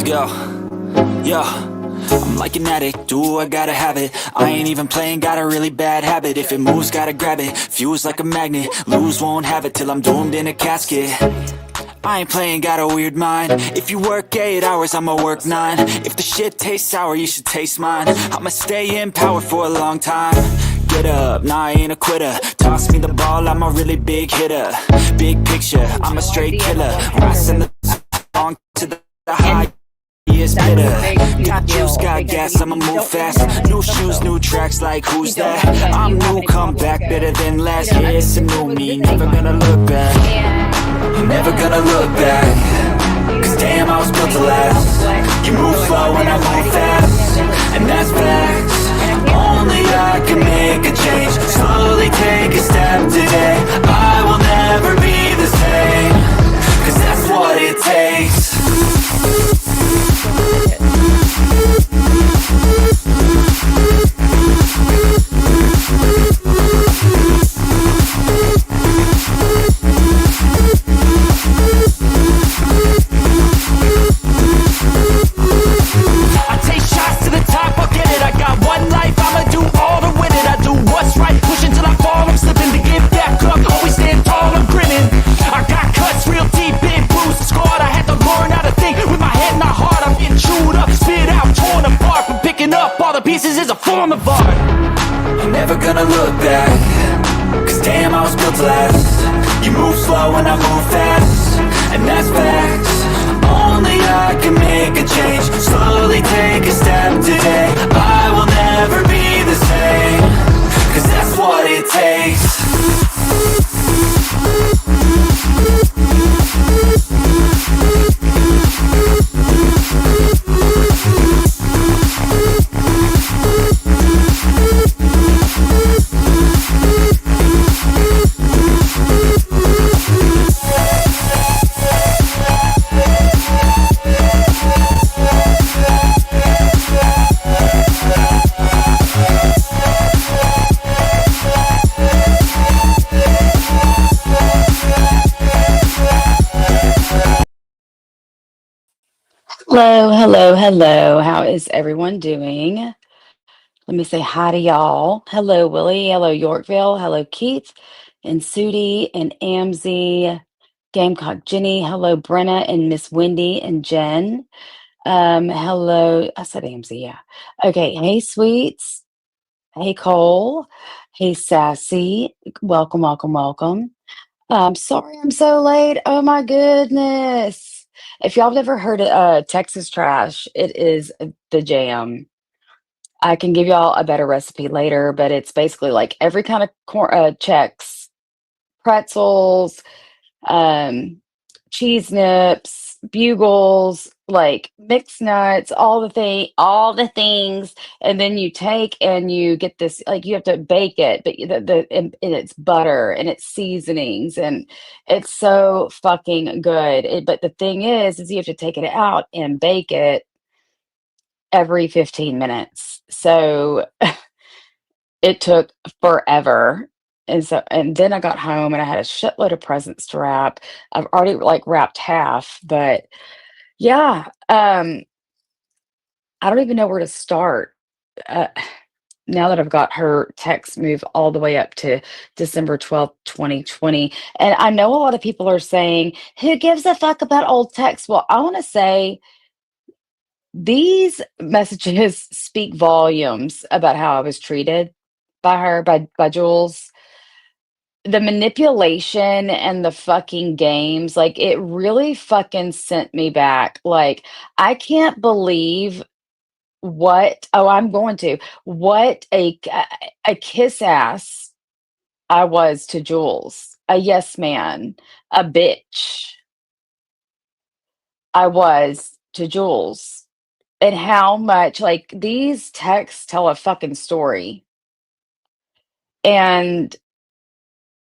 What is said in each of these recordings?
Go, yeah. I'm like an addict, do I gotta have it. I ain't even playing, got a really bad habit. If it moves, gotta grab it, fuse like a magnet. Lose, won't have it till I'm doomed in a casket. I ain't playing, got a weird mind. If you work 8 hours, I'ma work 9. If the shit tastes sour, you should taste mine. I'ma stay in power for a long time. Get up, nah, I ain't a quitter. Toss me the ball, I'm a really big hitter. Big picture, I'm a straight killer. Rising the song to the high. Yes, bitter. Got juice, got gas, I'ma move fast. New shoes, new tracks, like who's that? I'm new, come back, better than last. Yeah, it's a new me, never gonna look back. I'm never gonna look back. Cause damn, I was built to last. You move slow and I move fast, and that's facts. Only I can make a change. Slowly take a step today. I will never be the same. Cause that's what it takes. I take shots to the top, I'll get it. I got one life, I'ma do all to win it. I do what's right, push until I fall. I'm slipping to get back up, always stand tall, I'm grinning. I got cuts real deep, big bruises scarred. I had to learn how to think with my head and my heart. I'm getting chewed up, spit out, torn apart. From picking up all the pieces is a form of art. I'm never gonna look back. Cause damn, I was built to last. You move slow and I move fast, and that's facts. Only I can make a change. Slowly take a step today. I will never be the same. Cause that's what it takes. Hello, hello, hello. How is everyone doing? Let me say hi to y'all. Hello, Willie. Hello, Yorkville. Hello, Keith and Sudie and Amzy, Gamecock Jenny. Hello, Brenna and Miss Wendy and Jen. Hello. I said Amzy, yeah. Okay. Hey, sweets. Hey, Cole. Hey, Sassy. Welcome, welcome, welcome. Sorry I'm so late. Oh my goodness. If y'all have ever heard of Texas trash, it is the jam. I can give y'all a better recipe later, but it's basically like every kind of Chex, pretzels, um, cheese nips, bugles, like mixed nuts, all the things, and then you take and you get this like you have to bake it, but and it's butter and it's seasonings and it's so fucking good. But the thing is you have to take it out and bake it every 15 minutes. So it took forever. And then I got home and I had a shitload of presents to wrap. I've already like wrapped half, but yeah, I don't even know where to start. Uh, now that I've got her text move all the way up to December 12th, 2020. And I know a lot of people are saying, who gives a fuck about old text? Well, I want to say these messages speak volumes about how I was treated by her, by Jules. The manipulation and the fucking games, like, it really fucking sent me back. Like, I can't believe I'm going to, what a kiss ass I was to Jules. A yes man, a bitch I was to Jules. And how much like these texts tell a fucking story. And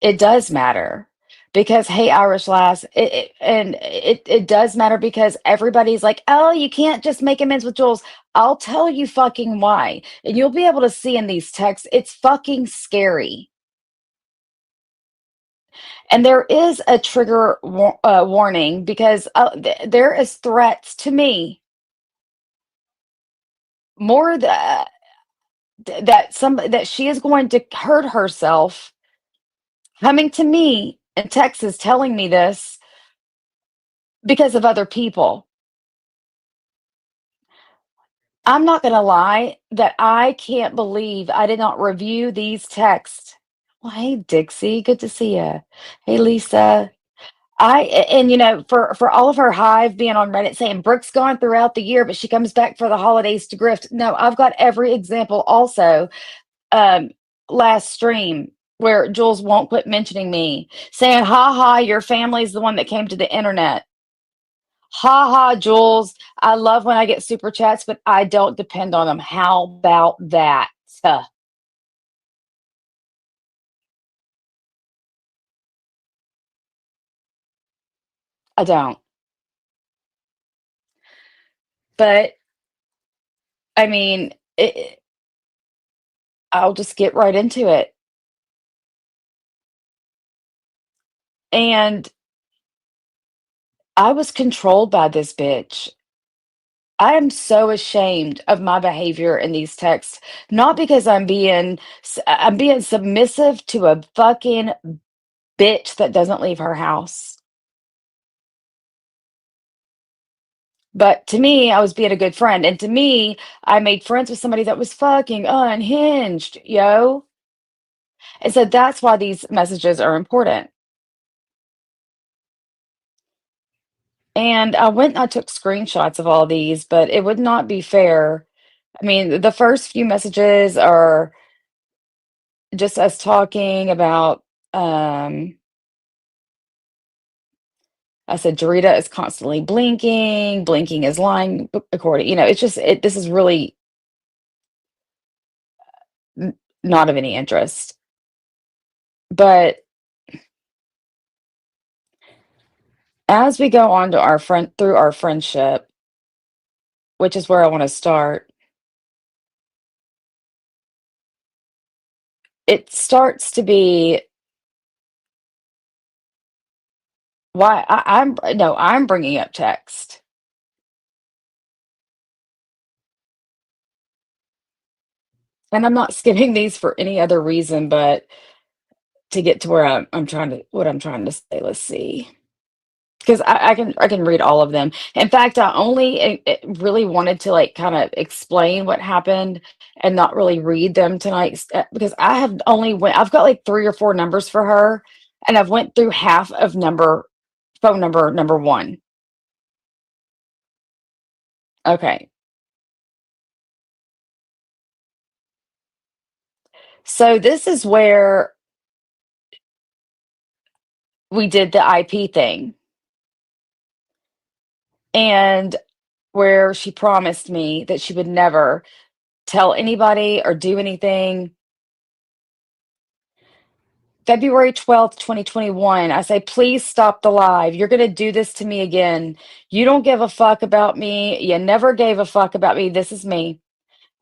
it does matter because, hey, Irish Lass, it does matter because everybody's like, oh, you can't just make amends with Jules. I'll tell you fucking why. And you'll be able to see in these texts, it's fucking scary. And there is a trigger warning because there is threats to me. more that she is going to hurt herself coming to me in Texas telling me this because of other people. I'm not going to lie that I can't believe I did not review these texts. Well, hey Dixie, good to see you. Hey Lisa. And for all of her hive being on Reddit saying Brooke's gone throughout the year, but she comes back for the holidays to grift. No, I've got every example also. Um, last stream where Jules won't quit mentioning me, saying, "Ha ha, your family's the one that came to the internet." Ha ha, Jules. I love when I get super chats, but I don't depend on them. How about that? Uh, I don't. But I mean, I'll just get right into it. And I was controlled by this bitch. I am so ashamed of my behavior in these texts, not because I'm being submissive to a fucking bitch that doesn't leave her house. But to me, I was being a good friend. And to me, I made friends with somebody that was fucking unhinged, yo. And so that's why these messages are important. And I went and I took screenshots of all these, but it would not be fair. I mean, the first few messages are just us talking about, I said, Jarita is constantly blinking, blinking is lying, according, it's just, this is really not of any interest. But as we go on to through our friendship, which is where I want to start, it starts to be why no, I'm bringing up text. And I'm not skipping these for any other reason but to get to where I'm trying to what I'm trying to say. Let's see. Because I can read all of them. In fact, I only really wanted to like kind of explain what happened and not really read them tonight because I've got like three or four numbers for her, and I've went through half of phone number one. Okay, so this is where we did the IP thing, and where she promised me that she would never tell anybody or do anything. February 12th, 2021, I say, please stop the live. You're going to do this to me again. You don't give a fuck about me. You never gave a fuck about me. This is me.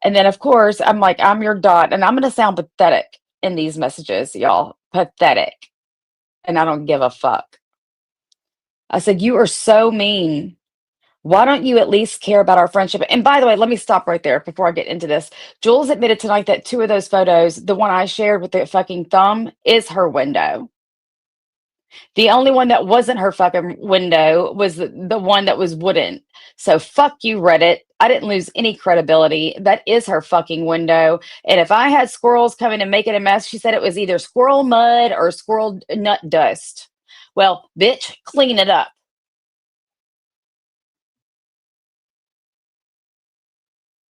And then, of course, I'm like, I'm your dot. And I'm going to sound pathetic in these messages, y'all. Pathetic. And I don't give a fuck. I said, you are so mean. Why don't you at least care about our friendship? And by the way, let me stop right there before I get into this. Jules admitted tonight that two of those photos, the one I shared with the fucking thumb, is her window. The only one that wasn't her fucking window was the one that was wooden. So fuck you, Reddit. I didn't lose any credibility. That is her fucking window. And if I had squirrels coming and making a mess, she said it was either squirrel mud or squirrel nut dust. Well, bitch, clean it up.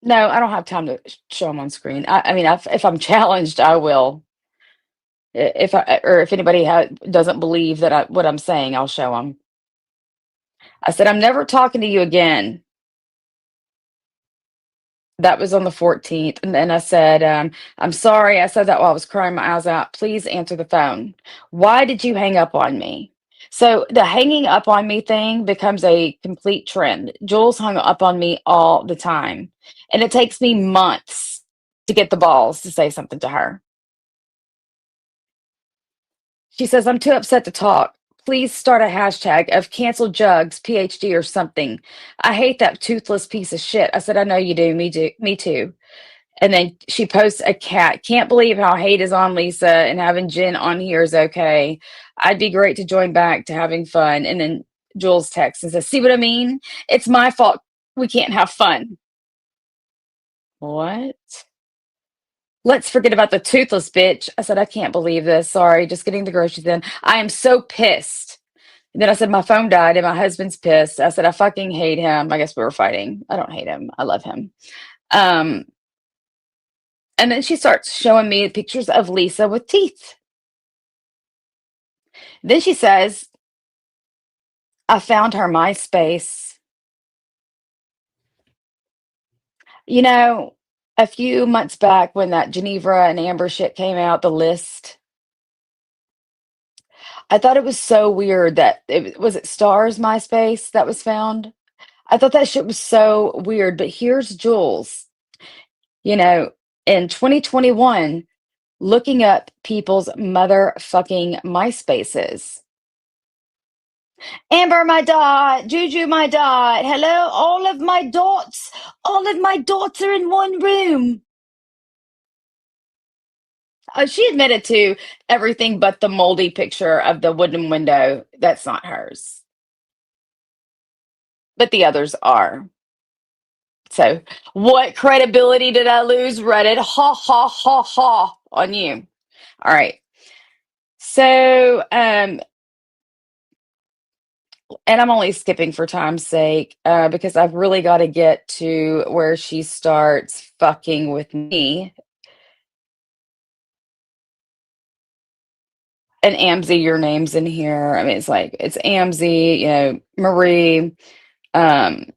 No, I don't have time to show them on screen. I mean, if I'm challenged, I will. If I or if anybody doesn't believe that what I'm saying, I'll show them. I said, I'm never talking to you again. That was on the 14th. And then I said, I'm sorry. I said that while I was crying my eyes out. Please answer the phone. Why did you hang up on me? So the hanging up on me thing becomes a complete trend. Jules hung up on me all the time. And it takes me months to get the balls to say something to her. She says, I'm too upset to talk. please start a hashtag of cancel Jugs, PhD or something. I hate that toothless piece of shit. I said, I know you do. Me too. And then she posts a cat. Can't believe how hate is on Lisa and having Jen on here is okay. I'd be great to join back to having fun. And then Jules texts and says, see what I mean? It's my fault we can't have fun. What? Let's forget about the toothless bitch. I said, I can't believe this. Sorry, just getting the groceries in. I am so pissed. And then I said, my phone died and my husband's pissed. I said, I fucking hate him. I guess we were fighting. I don't hate him. I love him. Um, and then she starts showing me pictures of Lisa with teeth. Then she says, I found her MySpace. You know, a few months back when that Geneva and Amber shit came out, the list, I thought it was so weird that was it Stars MySpace that was found. I thought that shit was so weird. But here's Jules, you know, in 2021, looking up people's motherfucking MySpaces. Amber, my dot, Juju, my dot. Hello, all of my dots. All of my dots are in one room. She admitted to everything but the moldy picture of the wooden window. That's not hers, but the others are. So, what credibility did I lose? Reddit, ha ha ha ha on you. All right. So, and I'm only skipping for time's sake because I've really got to get to where she starts fucking with me. And Amzy, your name's in here. I mean, it's like it's Amzy, you know, Marie. Um,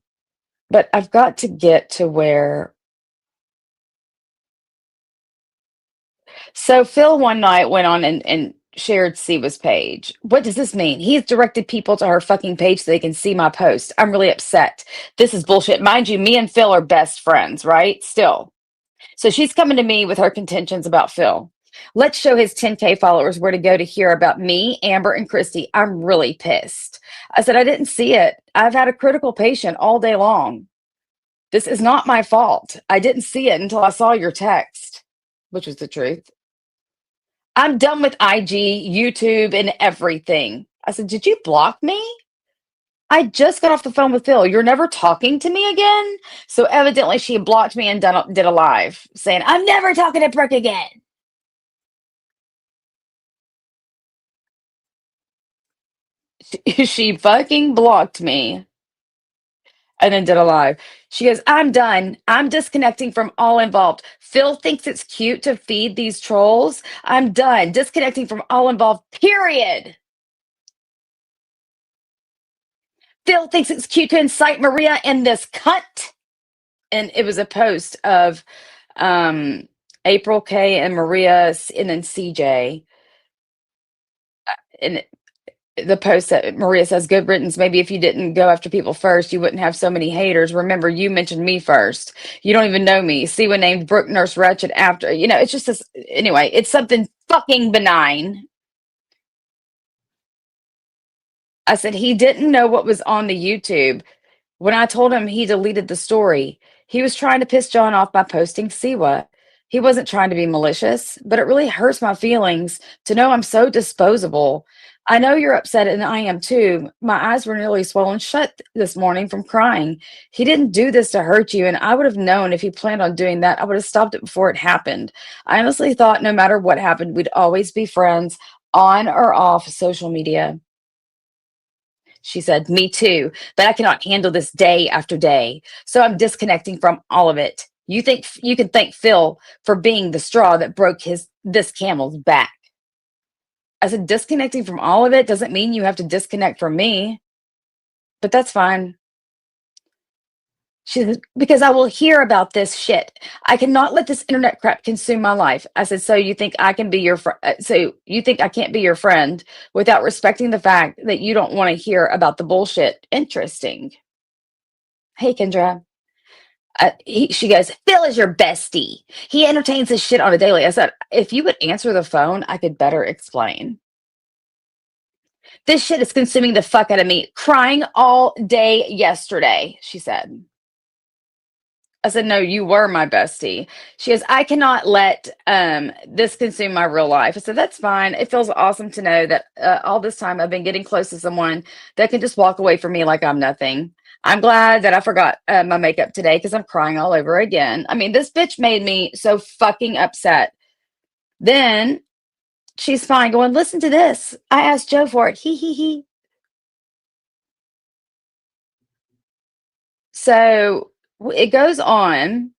but I've got to get to where. So Phil one night went on and shared Siwa's page. What does this mean? He's directed people to her fucking page so they can see my post. I'm really upset. This is bullshit. Mind you, me and Phil are best friends, right? Still. So she's coming to me with her contentions about Phil. Let's show his 10K followers where to go to hear about me, Amber, and Christy. I'm really pissed. I said, I didn't see it. I've had a critical patient all day long. This is not my fault. I didn't see it until I saw your text, which was the truth. I'm done with IG, YouTube, and everything. I said, did you block me? I just got off the phone with Phil. You're never talking to me again? So evidently she blocked me and did a live saying, I'm never talking to Brooke again. She fucking blocked me and then did a live. She goes, I'm done. I'm disconnecting from all involved. Phil thinks it's cute to feed these trolls. I'm done. Disconnecting from all involved, period. Phil thinks it's cute to incite Maria and this cunt. And it was a post of April K and Maria and then CJ. And the post that Maria says, good riddance. Maybe if you didn't go after people first, you wouldn't have so many haters. Remember, you mentioned me first. You don't even know me. See what named Brooke Nurse Wretched after. You know, it's just this. Anyway, it's something fucking benign. I said, he didn't know what was on the YouTube. When I told him he deleted the story, he was trying to piss John off by posting Siwa. He wasn't trying to be malicious, but it really hurts my feelings to know I'm so disposable. I know you're upset, and I am too. My eyes were nearly swollen shut this morning from crying. He didn't do this to hurt you, and I would have known if he planned on doing that. I would have stopped it before it happened. I honestly thought no matter what happened, we'd always be friends on or off social media. She said, me too, but I cannot handle this day after day. So I'm disconnecting from all of it. You think you can thank Phil for being the straw that broke this camel's back. I said, disconnecting from all of it doesn't mean you have to disconnect from me, but that's fine. She said, because I will hear about this shit. I cannot let this internet crap consume my life. I said, so you think I can be your so you think I can't be your friend without respecting the fact that you don't want to hear about the bullshit? Interesting. Hey, Kendra. She goes, Phil is your bestie. He entertains this shit on a daily. I said, if you would answer the phone, I could better explain. This shit is consuming the fuck out of me. Crying all day yesterday, she said. I said, no, you were my bestie. She goes, I cannot let this consume my real life. I said, that's fine. It feels awesome to know that all this time I've been getting close to someone that can just walk away from me like I'm nothing. I'm glad that I forgot my makeup today because I'm crying all over again. I mean, this bitch made me so fucking upset. Then she's fine going, listen to this. I asked Joe for it. He. So it goes on.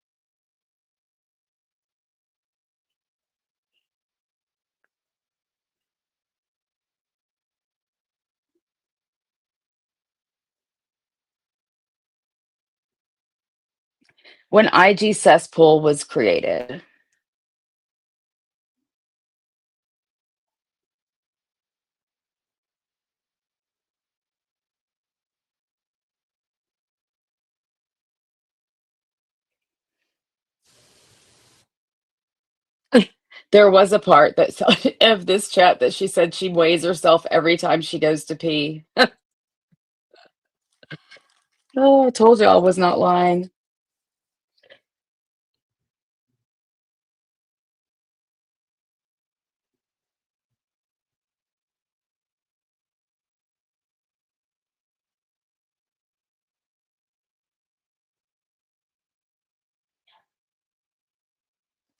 When IG cesspool was created. There was a part that of this chat that she said she weighs herself every time she goes to pee. Oh, I told you I was not lying.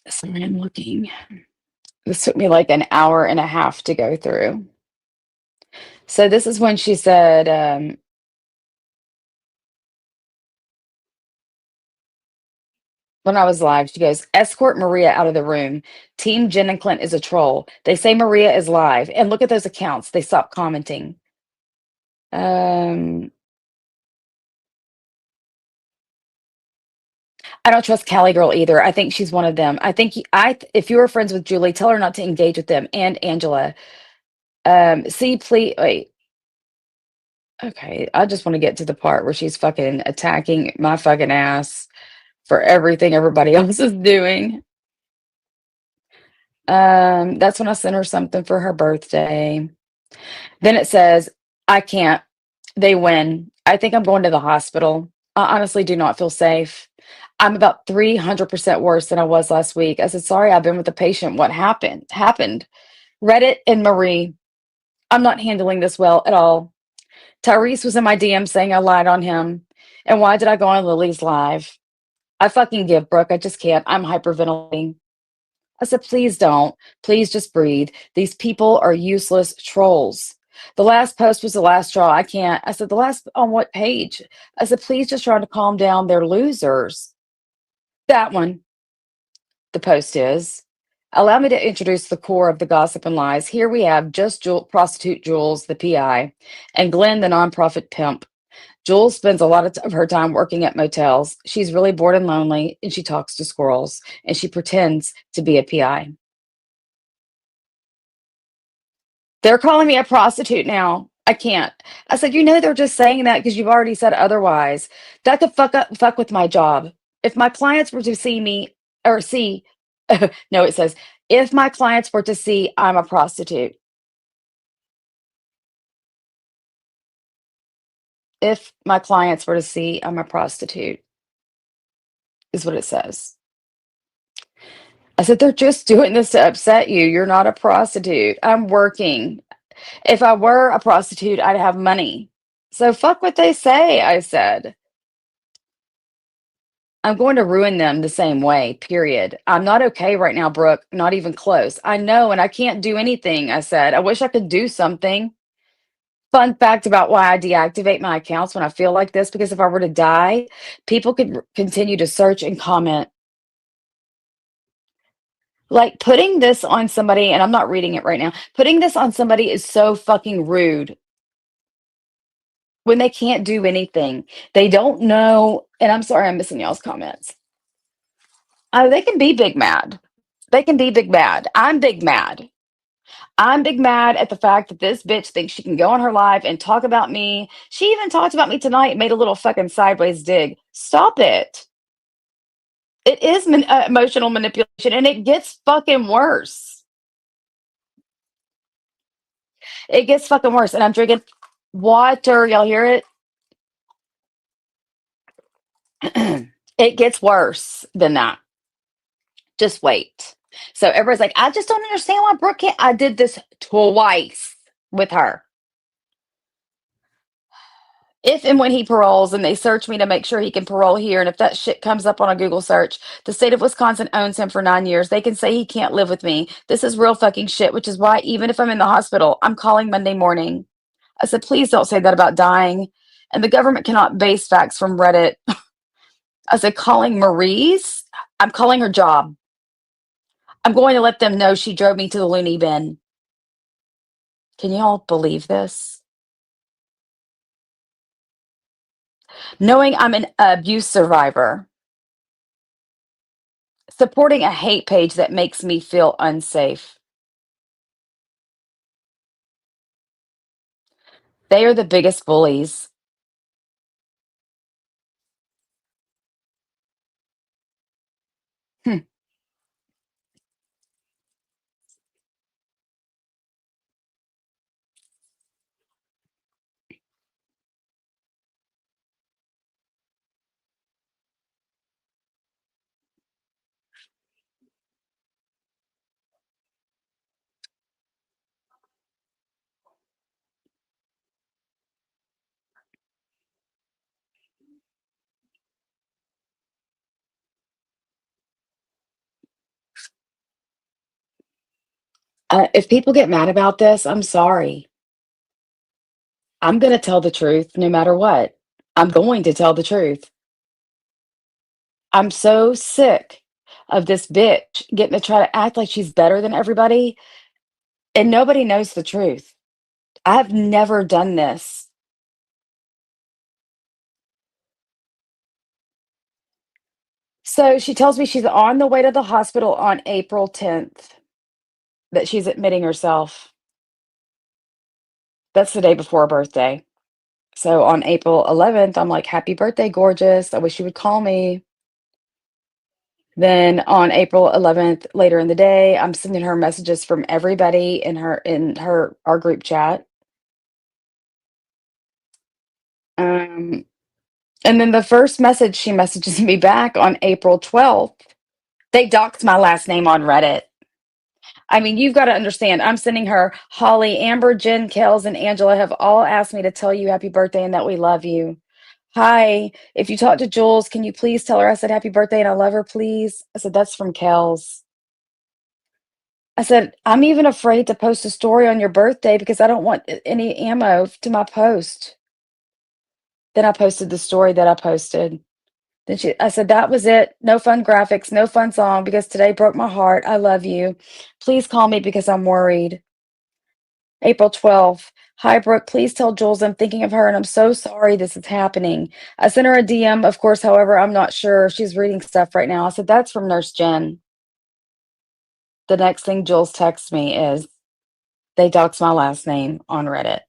Sorry, I'm looking. This took me like an hour and a half to go through. So this is when she said, when I was live, she goes, escort Maria out of the room. Team Jen and Clint is a troll. They say Maria is live. And look at those accounts. They stopped commenting. I don't trust Cali Girl either. I think she's one of them. I think if you were friends with Julie, tell her not to engage with them and Angela. See, please wait. Okay, I just want to get to the part where she's fucking attacking my fucking ass for everything everybody else is doing. That's when I sent her something for her birthday. Then it says, I can't. They win. I think I'm going to the hospital. I honestly do not feel safe. I'm about 300% worse than I was last week. I said, sorry, I've been with the patient. What happened? Happened. Reddit and Marie. I'm not handling this well at all. Tyrese was in my DM saying I lied on him. And why did I go on Lily's live? I fucking give, Brooke. I just can't. I'm hyperventilating. I said, please don't. Please just breathe. These people are useless trolls. The last post was the last straw. I can't. I said, the last on what page? I said, please just try to calm down. They're losers. That one, the post is. Allow me to introduce the core of the gossip and lies. Here we have just prostitute Jules, the PI, and Glenn, the nonprofit pimp. Jules spends a lot of her time working at motels. She's really bored and lonely, and she talks to squirrels, and she pretends to be a PI. They're calling me a prostitute now. I can't. I said, they're just saying that because you've already said otherwise. That could fuck with my job. If my clients were to see me or see, no, it says, if my clients were to see I'm a prostitute. If my clients were to see I'm a prostitute, is what it says. I said, they're just doing this to upset you. You're not a prostitute. I'm working. If I were a prostitute, I'd have money. So fuck what they say, I said. I'm going to ruin them the same way, period. I'm not okay right now, Brooke. Not even close. I know, and I can't do anything, I said. I wish I could do something. Fun fact about why I deactivate my accounts when I feel like this, because if I were to die, people could continue to search and comment. Like putting this on somebody, and I'm not reading it right now, putting this on somebody is so fucking rude when they can't do anything. They don't know. And I'm sorry, I'm missing y'all's comments. They can be big mad. They can be big mad. I'm big mad. I'm big mad at the fact that this bitch thinks she can go on her live and talk about me. She even talked about me tonight, made a little fucking sideways dig. Stop it. It is emotional manipulation and it gets fucking worse. It gets fucking worse. And I'm drinking water. Y'all hear it? It gets worse than that. Just wait. So everybody's like, I just don't understand why Brooke can't. I did this twice with her. If and when he paroles and they search me to make sure he can parole here, and if that shit comes up on a Google search, the state of Wisconsin owns him for 9 years. They can say he can't live with me. This is real fucking shit, which is why even if I'm in the hospital, I'm calling Monday morning. I said, please don't say that about dying. And the government cannot base facts from Reddit. I said, calling Marie's? I'm calling her job. I'm going to let them know she drove me to the loony bin. Can you all believe this? Knowing I'm an abuse survivor, supporting a hate page that makes me feel unsafe. They are the biggest bullies. Hmm. If people get mad about this, I'm sorry. I'm going to tell the truth no matter what. I'm going to tell the truth. I'm so sick of this bitch getting to try to act like she's better than everybody, and nobody knows the truth. I've never done this. So she tells me she's on the way to the hospital on April 10th, that she's admitting herself. That's the day before her birthday. So on April 11th, I'm like, happy birthday, gorgeous. I wish you would call me. Then on April 11th, later in the day, I'm sending her messages from everybody in her our group chat. Um, and then the first message she messages me back on April 12th, they doxed my last name on Reddit. I mean, you've got to understand, I'm sending her, Holly, Amber, Jen, Kels, and Angela have all asked me to tell you happy birthday and that we love you. Hi, if you talk to Jules, can you please tell her I said happy birthday and I love her, please? I said, that's from Kels. I said, I'm even afraid to post a story on your birthday because I don't want any ammo to my post. Then I posted the story that I posted. I said, that was it. No fun graphics, no fun song because today broke my heart. I love you. Please call me because I'm worried. April 12th. Hi, Brooke. Please tell Jules I'm thinking of her and I'm so sorry this is happening. I sent her a DM, of course. However, I'm not sure. She's reading stuff right now. I said, that's from Nurse Jen. The next thing Jules texts me is, they doxed my last name on Reddit.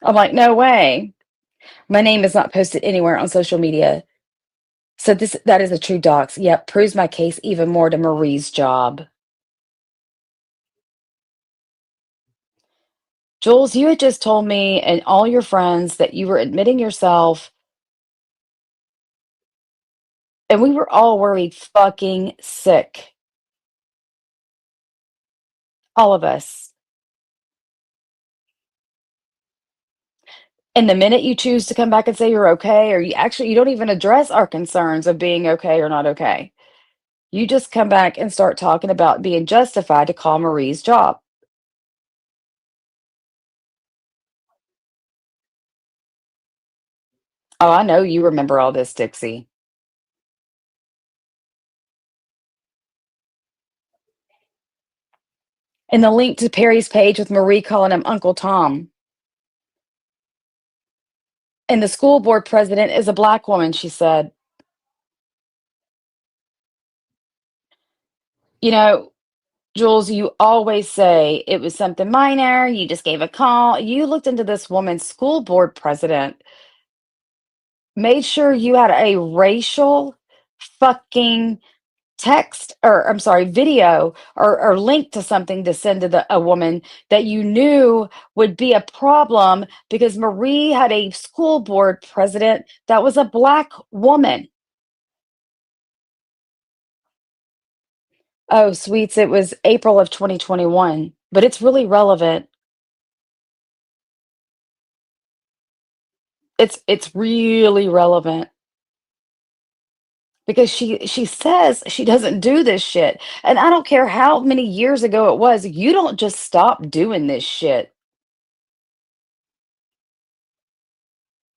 I'm like, no way. My name is not posted anywhere on social media. So that is a true dox. Yep, proves my case even more to Marie's job. Jules, you had just told me and all your friends that you were admitting yourself, and we were all worried fucking sick. All of us. And the minute you choose to come back and say you're okay, or you don't even address our concerns of being okay or not okay. You just come back and start talking about being justified to call Marie's job. Oh, I know you remember all this, Dixie. And the link to Perry's page with Marie calling him Uncle Tom. And the school board president is a black woman, she said. You know, Jules, you always say it was something minor. You just gave a call. You looked into this woman's school board president, made sure you had a racial fucking text, or I'm sorry, video, or link to something to send to a woman that you knew would be a problem because Marie had a school board president that was a black woman. Oh, sweets, it was April of 2021, but it's really relevant. It's really relevant because she says she doesn't do this shit. And I don't care how many years ago it was, you don't just stop doing this shit.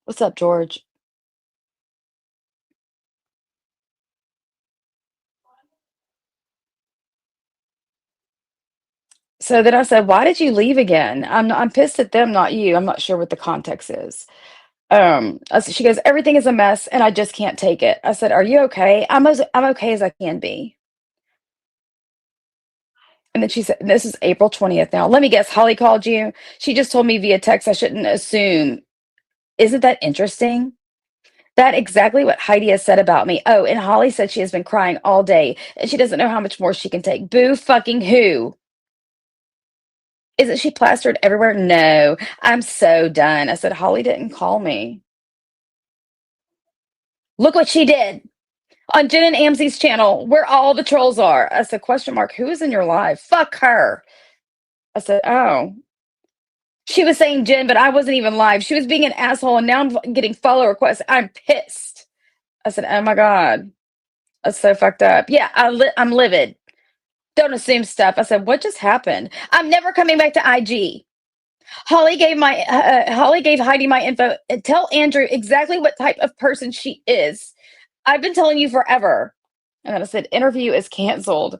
What's up, George? So then I said, "Why did you leave again?" I'm pissed at them, not you. I'm not sure what the context is. She goes, "Everything is a mess, and I just can't take it." I said, "Are you okay?" I'm okay as I can be. And then she said, "This is April 20th now. Let me guess, Holly called you. She just told me via text I shouldn't assume. Isn't that interesting?" That exactly what Heidi has said about me. Oh, and Holly said she has been crying all day and she doesn't know how much more she can take. Boo fucking who? Isn't she plastered everywhere? No, I'm so done. I said, Holly didn't call me. Look what she did on Jen and Amzi's channel where all the trolls are. I said, question mark, who is in your life? Fuck her. I said, oh. She was saying Jen, but I wasn't even live. She was being an asshole and now I'm getting follow requests. I'm pissed. I said, oh my God. That's so fucked up. Yeah, I'm livid. Don't assume stuff. I said, what just happened? I'm never coming back to IG. Holly gave Heidi my info. Tell Andrew exactly what type of person she is. I've been telling you forever. And then I said, interview is canceled.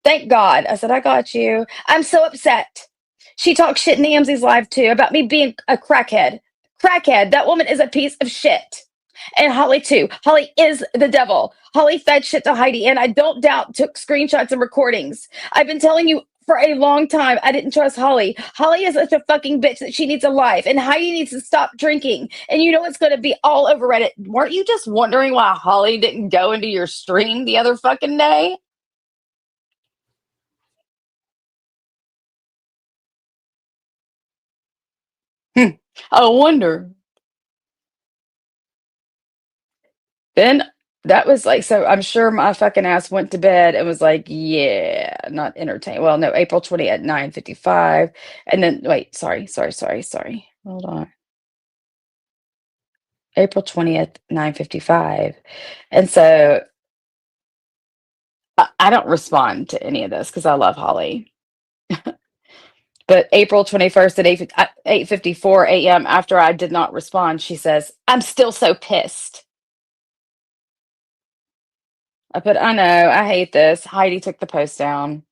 Thank God. I said, I got you. I'm so upset. She talks shit in Amzi's live too about me being a crackhead. Crackhead. That woman is a piece of shit. And Holly too. Holly is the devil. Holly fed shit to Heidi, and I don't doubt took screenshots and recordings. I've been telling you for a long time I didn't trust Holly. Holly is such a fucking bitch that she needs a life, and Heidi needs to stop drinking. And you know it's going to be all over Reddit. Weren't you just wondering why Holly didn't go into your stream the other fucking day? I wonder. Then that was like, so I'm sure my fucking ass went to bed and was like, yeah, not entertained. Well, no, April 20 at 9:55. And then wait, sorry. Hold on. April 20th, 9:55. And so I don't respond to any of this because I love Holly. But April 21st at 8:54 a.m. after I did not respond, she says, I'm still so pissed. I put, I know, I hate this. Heidi took the post down.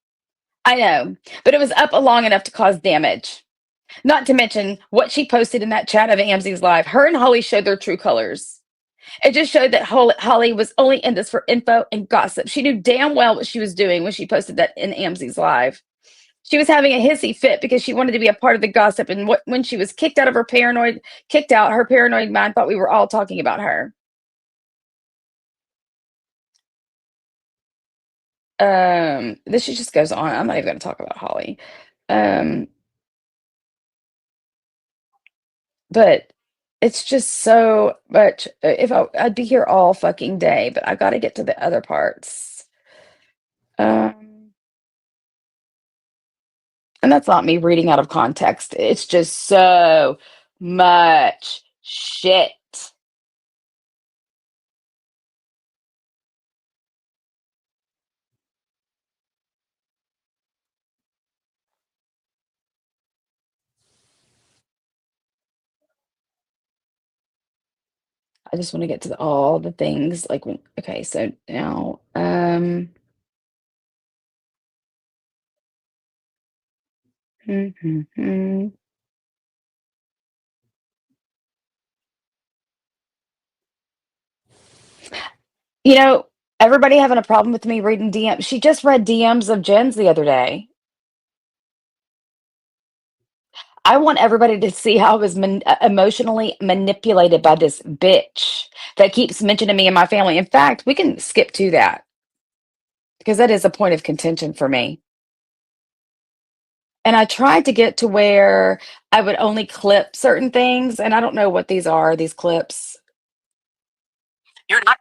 I know, but it was up long enough to cause damage. Not to mention what she posted in that chat of Amzi's live. Her and Holly showed their true colors. It just showed that Holly was only in this for info and gossip. She knew damn well what she was doing when she posted that in Amzi's live. She was having a hissy fit because she wanted to be a part of the gossip. And when she was kicked out of her paranoid mind thought we were all talking about her. This just goes on. I'm not even going to talk about Holly. Um, but it's just so much. If I'd be here all fucking day, but I got to get to the other parts. Um, and that's not me reading out of context. It's just so much shit. I just want to get to all the things like when. Okay, so now, you know, everybody having a problem with me reading DMs. She just read DMs of Jen's the other day. I want everybody to see how I was emotionally manipulated by this bitch that keeps mentioning me and my family. In fact, we can skip to that. because that is a point of contention for me. And I tried to get to where I would only clip certain things, and I don't know what these are, these clips. You're not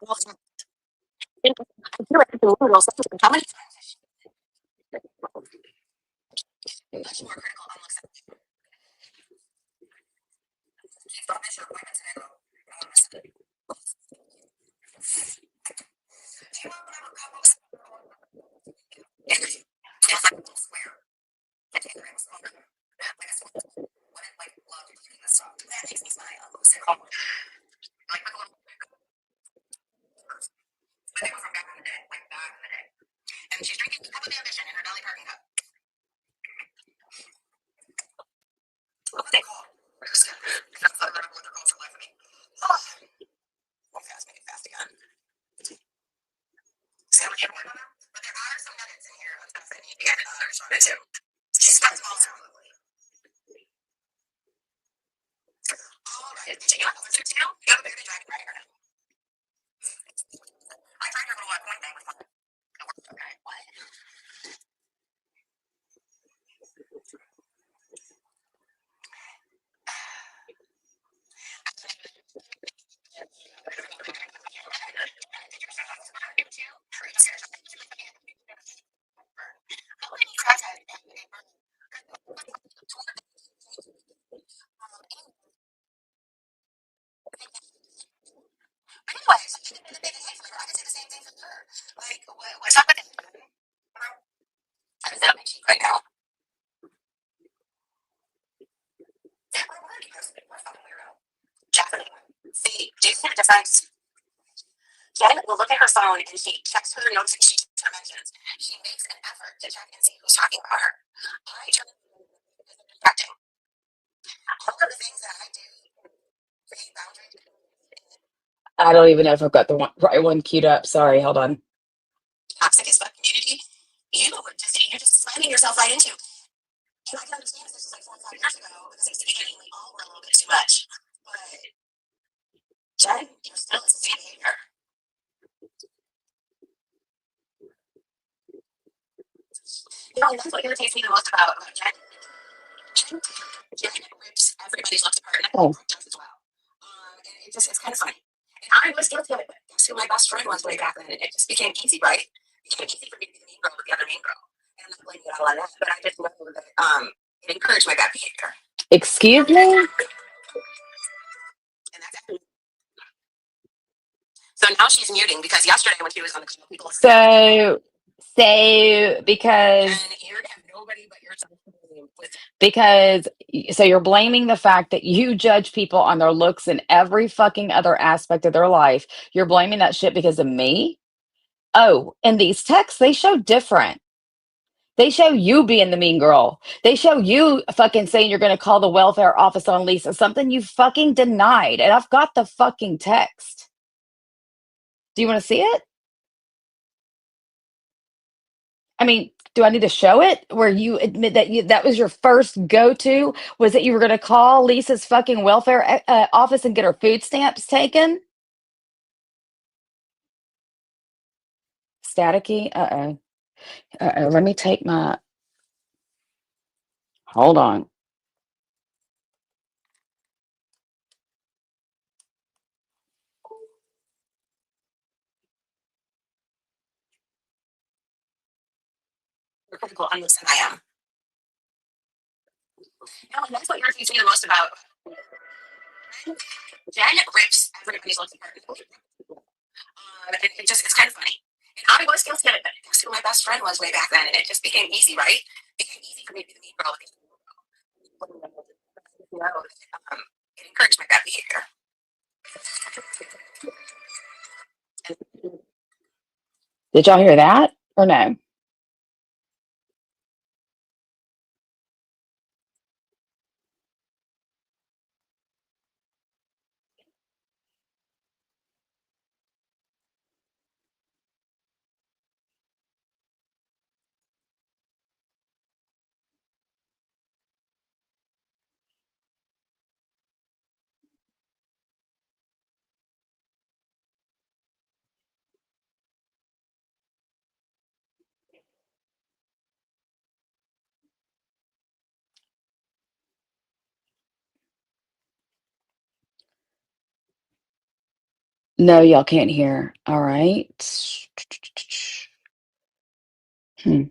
I don't even know if I've got the right one queued up. Sorry, hold on. Oh, excuse me? So, so because so you're blaming the fact that you judge people on their looks in every fucking other aspect of their life. You're blaming that shit because of me? Oh, and these texts, they show different. They show you being the mean girl. They show you fucking saying you're going to call the welfare office on Lisa, something you fucking denied. And I've got the fucking text. Do you want to see it? I mean, do I need to show it where you admit that that was your first go to? Was that you were going to call Lisa's fucking welfare office and get her food stamps taken? Staticky? Uh oh. Uh oh. Let me take my. Hold on. Did y'all hear that or no? No, y'all can't hear. All right. Hmm.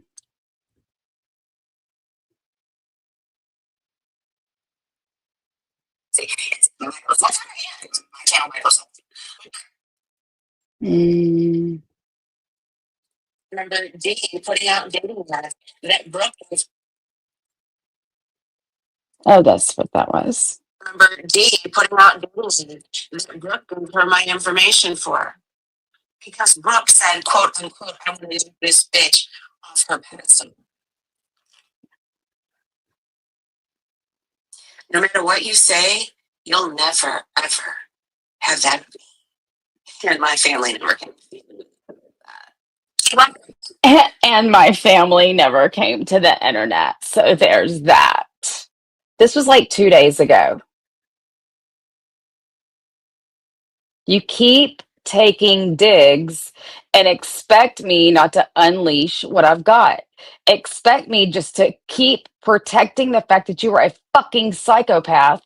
Mm. Oh, that's what that was. And my family never came to the internet. So there's that. This was like 2 days ago. You keep taking digs and expect me not to unleash what I've got. Expect me just to keep protecting the fact that you are a fucking psychopath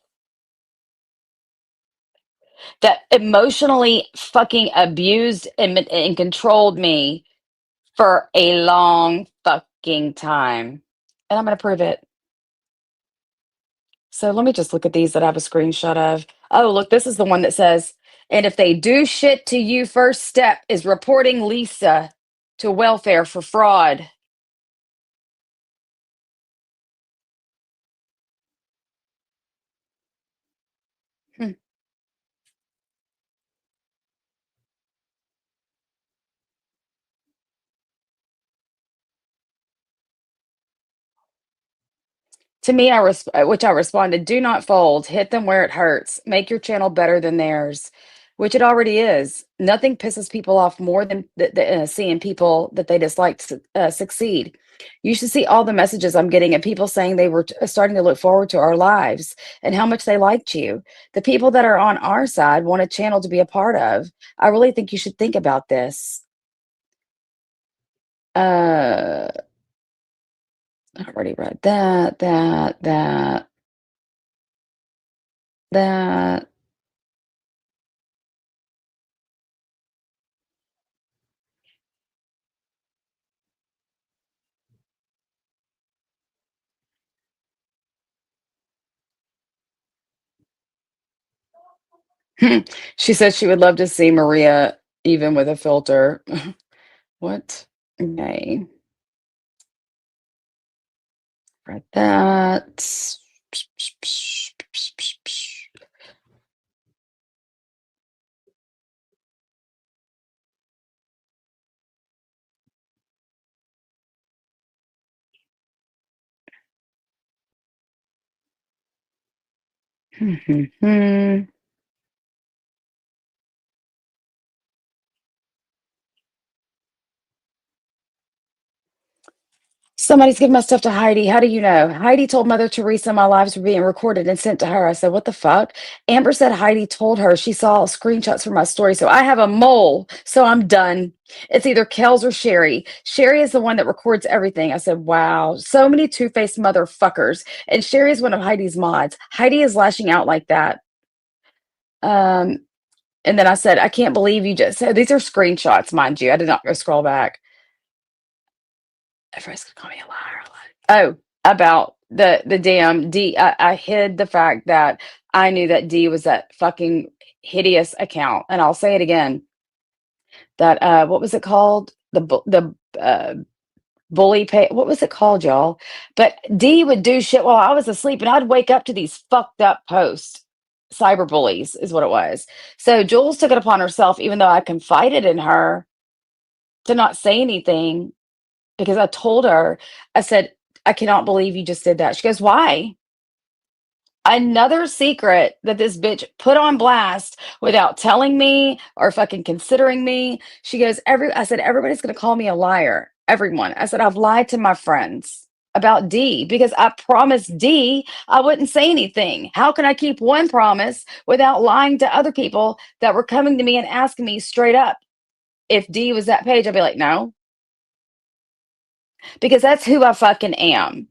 that emotionally fucking abused and controlled me for a long fucking time. And I'm going to prove it. So let me just look at these that I have a screenshot of. Oh, look, this is the one that says, and if they do shit to you, first step is reporting Lisa to welfare for fraud. Hmm. To me, which I responded, do not fold, hit them where it hurts, make your channel better than theirs, which it already is. Nothing pisses people off more than seeing people that they dislike succeed. You should see all the messages I'm getting of people saying they were starting to look forward to our lives and how much they liked you. The people that are on our side want a channel to be a part of. I really think you should think about this. Uh, I already read that. She said she would love to see Maria even with a filter. What? Okay, read that. Somebody's giving my stuff to Heidi. How do you know? Heidi told Mother Teresa my lives were being recorded and sent to her. I said, what the fuck? Amber said Heidi told her she saw screenshots from my story. So I have a mole. So I'm done. It's either Kels or Sherry. Sherry is the one that records everything. I said, wow, so many two-faced motherfuckers. And Sherry is one of Heidi's mods. Heidi is lashing out like that. Um, and then I said, I can't believe you just said these are screenshots, mind you. I did not go scroll back. Everybody's gonna call me a liar. Oh, about the damn D. I hid the fact that I knew that D was that fucking hideous account, and I'll say it again. That what was it called? The bully pay. What was it called, y'all? But D would do shit while I was asleep, and I'd wake up to these fucked up posts. Cyber bullies is what it was. So Jules took it upon herself, even though I confided in her, to not say anything because I told her, I said, I cannot believe you just did that. She goes, why? Another secret that this bitch put on blast without telling me or fucking considering me. She goes, I said, everybody's gonna call me a liar. Everyone. I said, I've lied to my friends about D because I promised D I wouldn't say anything. How can I keep one promise without lying to other people that were coming to me and asking me straight up if D was that page? I'd be like, no, because that's who I fucking am.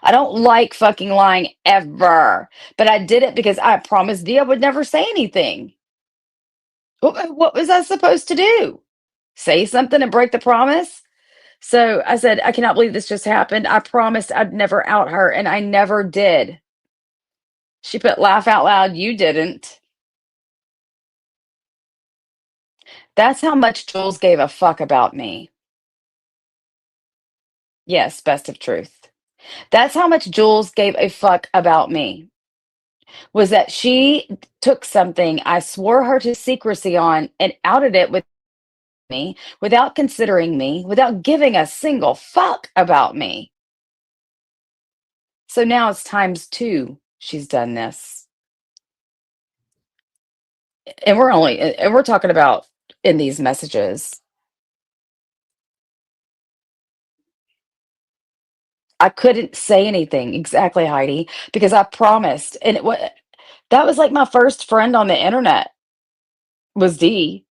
I don't like fucking lying ever, but I did it because I promised Dia would never say anything. What was I supposed to do? Say something and break the promise? So I said, I cannot believe this just happened. I promised I'd never out her, and I never did. She put laugh out loud. You didn't. That's how much Jules gave a fuck about me. Yes, best of truth. That's how much Jules gave a fuck about me. Was that she took something I swore her to secrecy on and outed it with me without considering me, without giving a single fuck about me. So now it's times two she's done this. And we're talking about in these messages. I couldn't say anything exactly, Heidi, because I promised. And that was like my first friend on the internet was Dee.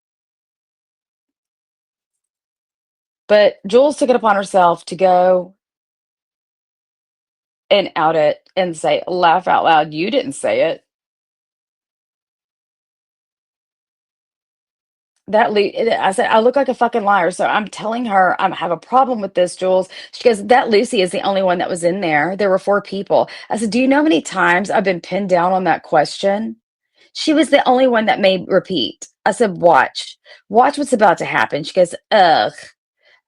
But Jules took it upon herself to go and out it and say, laugh out loud, you didn't say it. I said, I look like a fucking liar. So I'm telling her I have a problem with this, Jules. She goes, that Lucy is the only one that was in there. There were four people. I said, do you know how many times I've been pinned down on that question? She was the only one that made repeat. I said, watch what's about to happen. She goes, ugh.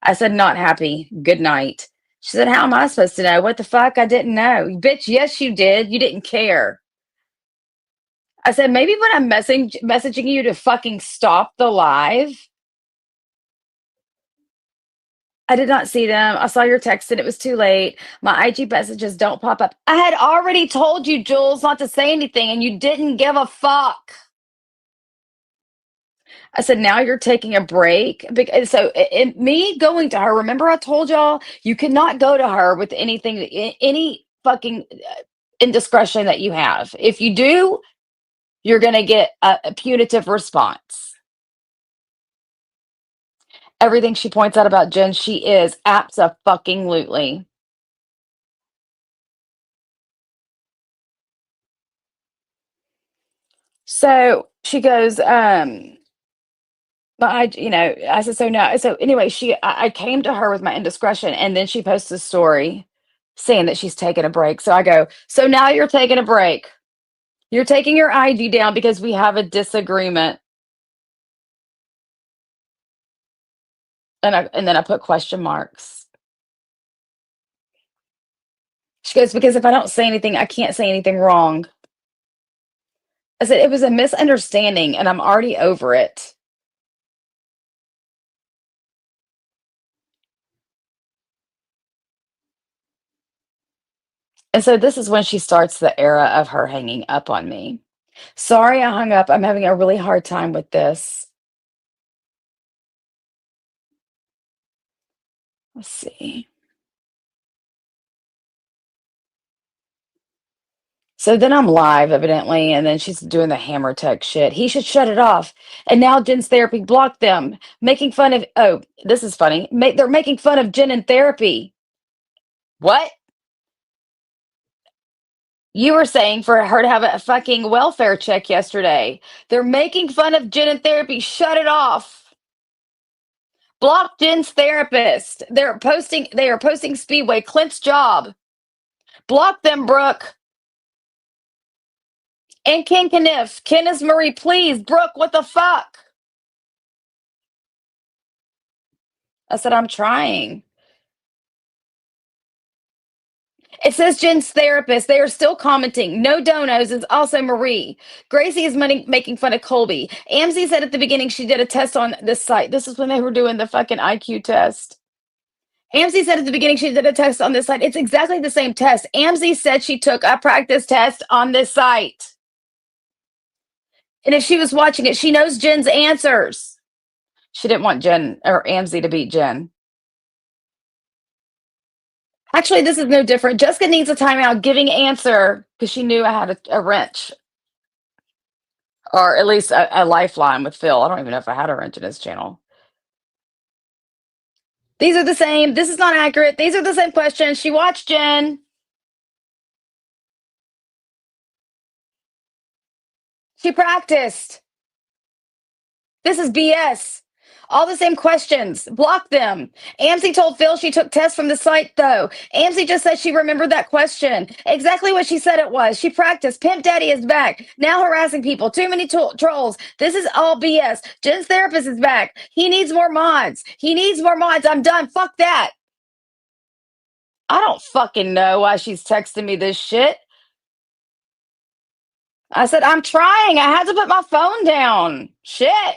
I said, not happy. Good night. She said, how am I supposed to know? What the fuck? I didn't know. Bitch, yes, you did. You didn't care. I said, maybe when I'm messaging you to fucking stop the live, I did not see them. I saw your text and it was too late. My IG messages don't pop up. I had already told you, Jules, not to say anything, and you didn't give a fuck. I said, now you're taking a break. So, me going to her, remember I told y'all you cannot go to her with anything, any fucking indiscretion that you have. If you do, you're going to get a punitive response. Everything she points out about Jen, she is abso-fucking-lutely. So she goes, but I said, so no. So anyway, I came to her with my indiscretion, and then she posts a story saying that she's taking a break. So I go, so now you're taking a break. You're taking your IG down because we have a disagreement. And then I put question marks. She goes, because if I don't say anything, I can't say anything wrong. I said, it was a misunderstanding and I'm already over it. And so this is when she starts the era of her hanging up on me. Sorry, I hung up. I'm having a really hard time with this. Let's see. So then I'm live, evidently, and then she's doing the hammer tech shit. He should shut it off. And now Jen's therapy blocked them, making fun of. Oh, this is funny. They're making fun of Jen in therapy. What? You were saying for her to have a fucking welfare check yesterday. They're making fun of Jen in therapy. Shut it off. Block Jen's therapist. They are posting Speedway, Clint's job. Block them, Brooke. And Ken Kniff. Kenneth Marie, please. Brooke, what the fuck? I said, I'm trying. It says Jen's therapist. They are still commenting. No donos is also Marie. Gracie is making fun of Colby. Amzie said at the beginning she did a test on this site. This is when they were doing the fucking IQ test. Amzie said at the beginning she did a test on this site. It's exactly the same test. Amzie said she took a practice test on this site. And if she was watching it, she knows Jen's answers. She didn't want Jen or Amzie to beat Jen. Actually, this is no different. Jessica needs a timeout giving answer because she knew I had a wrench or at least a lifeline with Phil. I don't even know if I had a wrench in his channel. These are the same. This is not accurate. These are the same questions. She watched Jen. She practiced. This is BS. All the same questions. Block them. Amcy told Phil she took tests from the site, though. Amcy just said she remembered that question. Exactly what she said it was. She practiced. Pimp Daddy is back. Now harassing people. Too many trolls. This is all BS. Jen's therapist is back. He needs more mods. He needs more mods. I'm done. Fuck that. I don't fucking know why she's texting me this shit. I said, I'm trying. I had to put my phone down. Shit.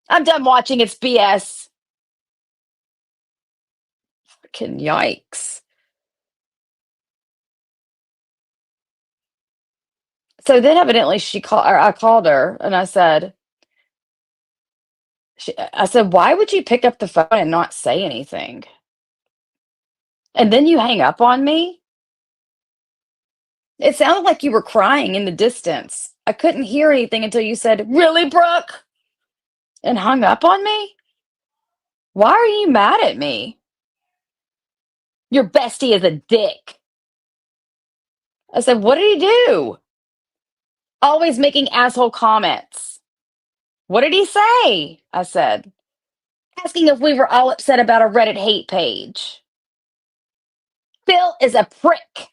I'm done watching. It's BS. Fucking yikes. So then evidently she called, or I called her and I said, why would you pick up the phone and not say anything? And then you hang up on me? It sounded like you were crying in the distance. I couldn't hear anything until you said, really, Brooke? And hung up on me? Why are you mad at me? Your bestie is a dick. I said, what did he do? Always making asshole comments. What did he say? I said, asking if we were all upset about a Reddit hate page. Phil is a prick.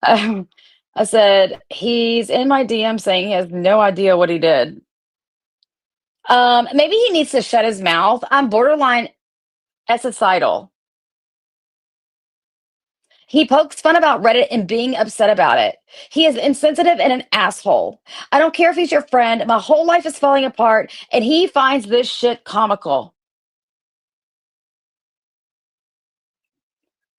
I said, he's in my DM saying he has no idea what he did. Maybe he needs to shut his mouth. I'm borderline suicidal. He pokes fun about Reddit and being upset about it. He is insensitive and an asshole. I don't care if he's your friend. My whole life is falling apart, and he finds this shit comical.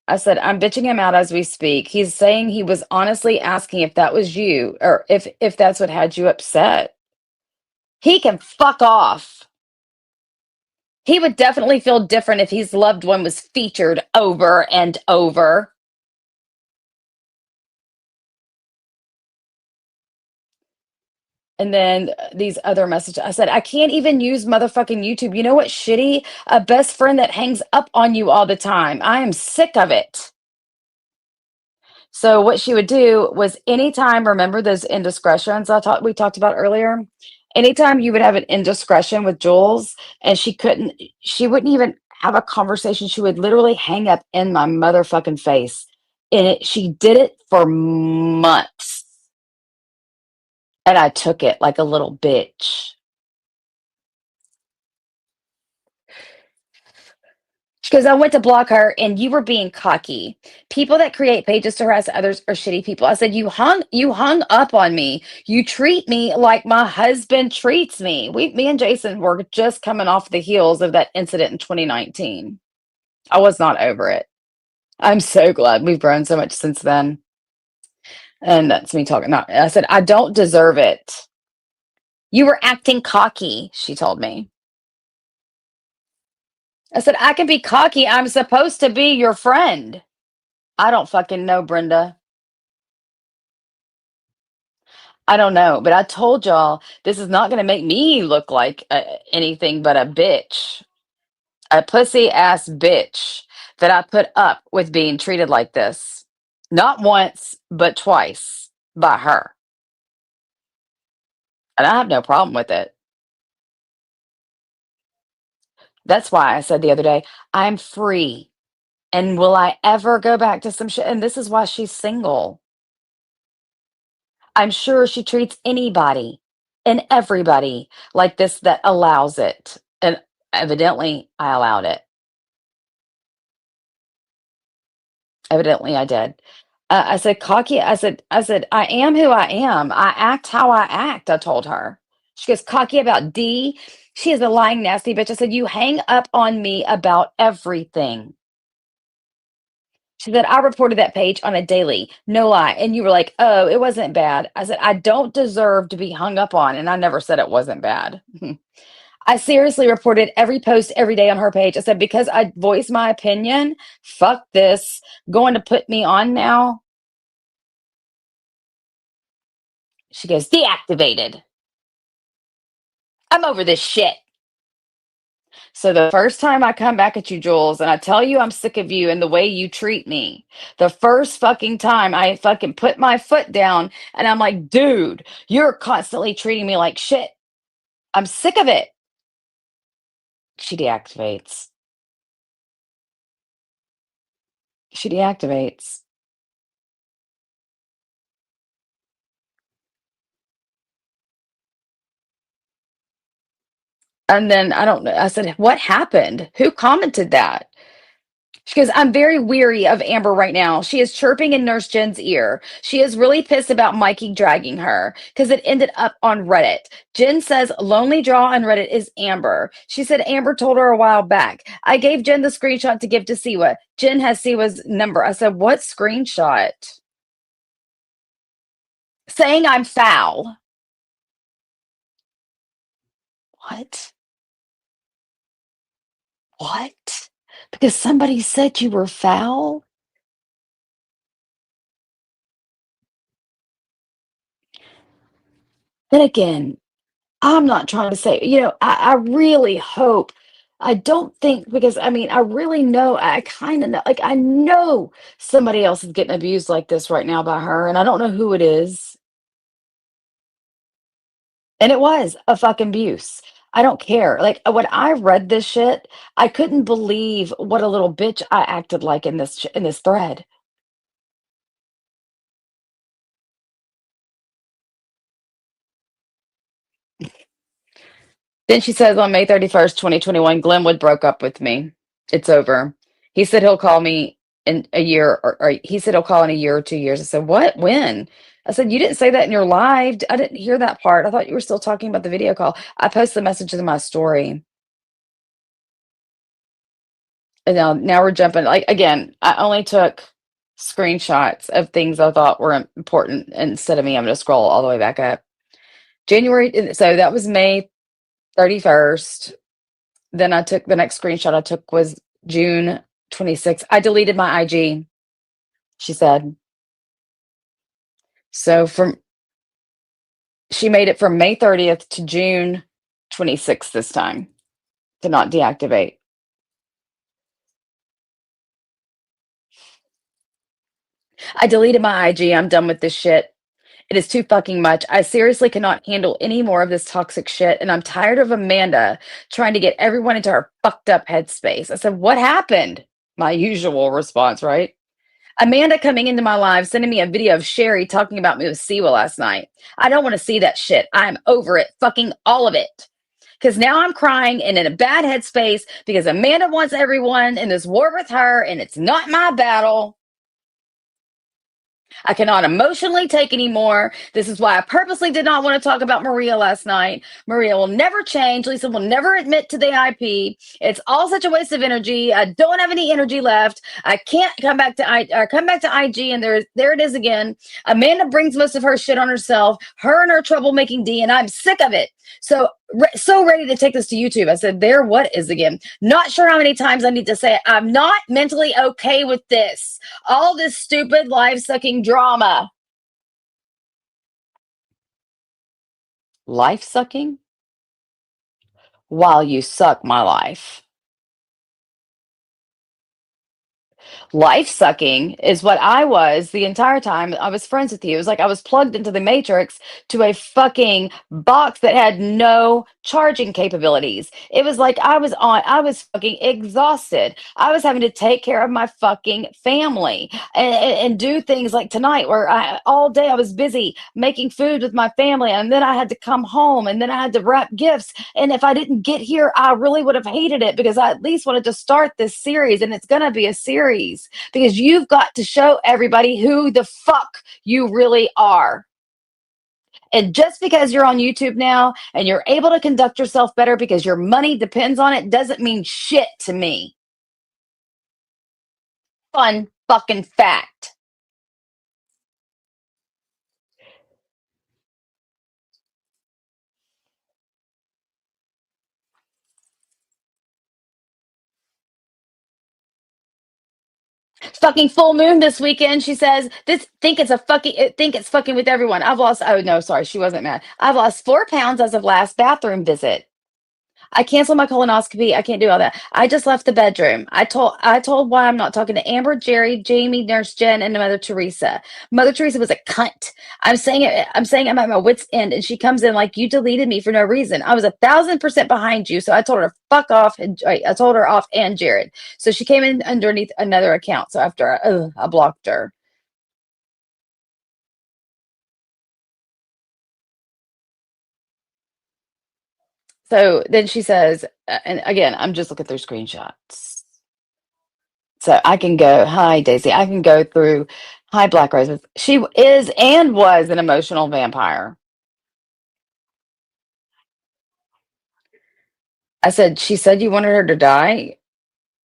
I said, I'm bitching him out as we speak. He's saying he was honestly asking if that was you or if that's what had you upset. He can fuck off. He would definitely feel different if his loved one was featured over and over. And then these other messages. I said, I can't even use motherfucking YouTube. You know what? Shitty. A best friend that hangs up on you all the time. I am sick of it. So what she would do was anytime, remember those indiscretions we talked about earlier? Anytime you would have an indiscretion with Jules and she wouldn't even have a conversation. She would literally hang up in my motherfucking face. And she did it for months. And I took it like a little bitch. Because I went to block her and you were being cocky. People that create pages to harass others are shitty people. I said, you hung up on me. You treat me like my husband treats me. Me and Jason were just coming off the heels of that incident in 2019. I was not over it. I'm so glad we've grown so much since then. And that's me talking. Not, I said, I don't deserve it. You were acting cocky, she told me. I said, I can be cocky. I'm supposed to be your friend. I don't fucking know, Brenda. I don't know, but I told y'all this is not going to make me look like anything but a bitch, a pussy ass bitch that I put up with being treated like this. Not once, but twice by her. And I have no problem with it. That's why I said the other day, I'm free. And will I ever go back to some shit? And this is why she's single. I'm sure she treats anybody and everybody like this that allows it. And evidently, I allowed it. Evidently, I did. I said, cocky. I said, I am who I am. I act how I act. I told her. She goes, cocky about D. She is a lying, nasty bitch. I said, you hang up on me about everything. She said, I reported that page on a daily. No lie. And you were like, oh, it wasn't bad. I said, I don't deserve to be hung up on. And I never said it wasn't bad. I seriously reported every post every day on her page. I said, because I voiced my opinion, fuck this. Going to put me on now. She goes, deactivated. I'm over this shit. So the first time I come back at you, Jules, and I tell you I'm sick of you and the way you treat me, the first fucking time I fucking put my foot down and I'm like, dude, you're constantly treating me like shit. I'm sick of it. She deactivates. She deactivates. And then I don't know. I said, what happened? Who commented that? She goes, I'm very weary of Amber right now. She is chirping in Nurse Jen's ear. She is really pissed about Mikey dragging her because it ended up on Reddit. Jen says Lonely Draw on Reddit is Amber. She said Amber told her a while back. I gave Jen the screenshot to give to Siwa. Jen has Siwa's number. I said, what screenshot? Saying I'm foul. What? What? Because somebody said you were foul? Then again, I'm not trying to say, I really hope. I don't think because I mean, I really know, I kind of know, like, I know somebody else is getting abused like this right now by her, and I don't know who it is. And it was a fucking abuse. I don't care. Like, when I read this shit, I couldn't believe what a little bitch I acted like in in this thread. Then she says on May 31st, 2021, Glenwood broke up with me. It's over. He said he'll call me in a year, or he said he'll call in a year or 2 years. I said, what? When? I said, you didn't say that in your live. I didn't hear that part. I thought you were still talking about the video call. I posted the messages in my story. And now we're jumping. Like, again, I only took screenshots of things I thought were important instead of me. I'm going to scroll all the way back up. January. So that was May 31st. Then I took the next screenshot I took was June 26th. I deleted my IG, she said. So she made it from May 30th to June 26th this time to not deactivate. I deleted my IG. I'm done with this shit. It is too fucking much. I seriously cannot handle any more of this toxic shit. And I'm tired of Amanda trying to get everyone into her fucked up headspace. I said, what happened? My usual response, right? Amanda coming into my live, sending me a video of Sherry talking about me with Siwa last night. I don't want to see that shit. I'm over it. Fucking all of it. Because now I'm crying and in a bad headspace because Amanda wants everyone in this war with her and it's not my battle. I cannot emotionally take anymore. This is why I purposely did not want to talk about Maria last night. Maria will never change. Lisa will never admit to the IP. It's all such a waste of energy. I don't have any energy left. I can't come back to IG, and there it is again. Amanda brings most of her shit on herself. Her and her troublemaking D, and I'm sick of it. So ready to take this to YouTube. I said, there, what is again? Not sure how many times I need to say it. I'm not mentally okay with this. All this stupid life sucking drama. Life sucking? While you suck my life. Life sucking is what I was the entire time I was friends with you. It was like I was plugged into the matrix to a fucking box that had no charging capabilities. It was like I was fucking exhausted. I was having to take care of my fucking family and do things like tonight where all day I was busy making food with my family, and then I had to come home, and then I had to wrap gifts. And if I didn't get here, I really would have hated it because I at least wanted to start this series, and it's going to be a series because you've got to show everybody who the fuck you really are. And just because you're on YouTube now and you're able to conduct yourself better because your money depends on it doesn't mean shit to me. Fun fucking fact. Fucking full moon this weekend. She says, think it's fucking with everyone. I've lost, oh no, sorry, she wasn't mad. I've lost 4 pounds as of last bathroom visit. I canceled my colonoscopy. I can't do all that. I just left the bedroom. I told why I'm not talking to Amber, Jerry, Jamie, Nurse Jen, and Mother Teresa. Mother Teresa was a cunt. I'm saying it. I'm saying I'm at my wits' end, and she comes in like you deleted me for no reason. I was 1,000% behind you, so I told her fuck off. And I told her off and Jared. So she came in underneath another account. So after I blocked her. So then she says, and again, I'm just looking through screenshots. So I can go, hi, Daisy. I can go through, hi, Black Roses. She is and was an emotional vampire. I said, she said you wanted her to die.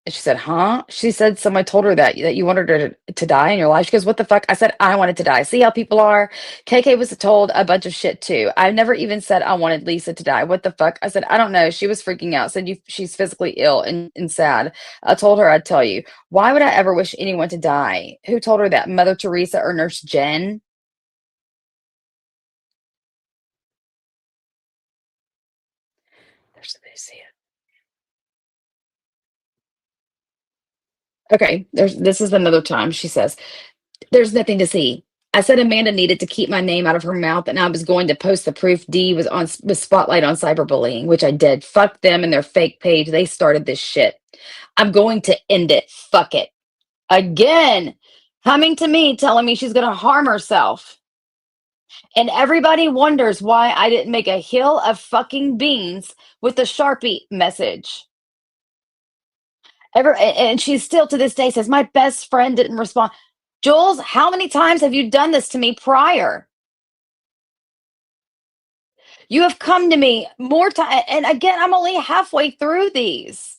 And she said, huh? She said somebody told her that you wanted her to die in your life. She goes, what the fuck? I said, I wanted to die. See how people are? KK was told a bunch of shit too. I never even said I wanted Lisa to die. What the fuck? I said, I don't know. She was freaking out. Said she's physically ill and sad. I told her I'd tell you. Why would I ever wish anyone to die? Who told her that? Mother Teresa or Nurse Jen? There's somebody see it. Okay, this is another time. She says, there's nothing to see. I said Amanda needed to keep my name out of her mouth, and I was going to post the proof D was spotlight on cyberbullying, which I did. Fuck them and their fake page. They started this shit. I'm going to end it. Fuck it. Again, coming to me telling me she's gonna harm herself. And everybody wonders why I didn't make a hill of fucking beans with the Sharpie message. And she still to this day says, my best friend didn't respond. Jules, how many times have you done this to me prior? You have come to me more time. And again, I'm only halfway through these.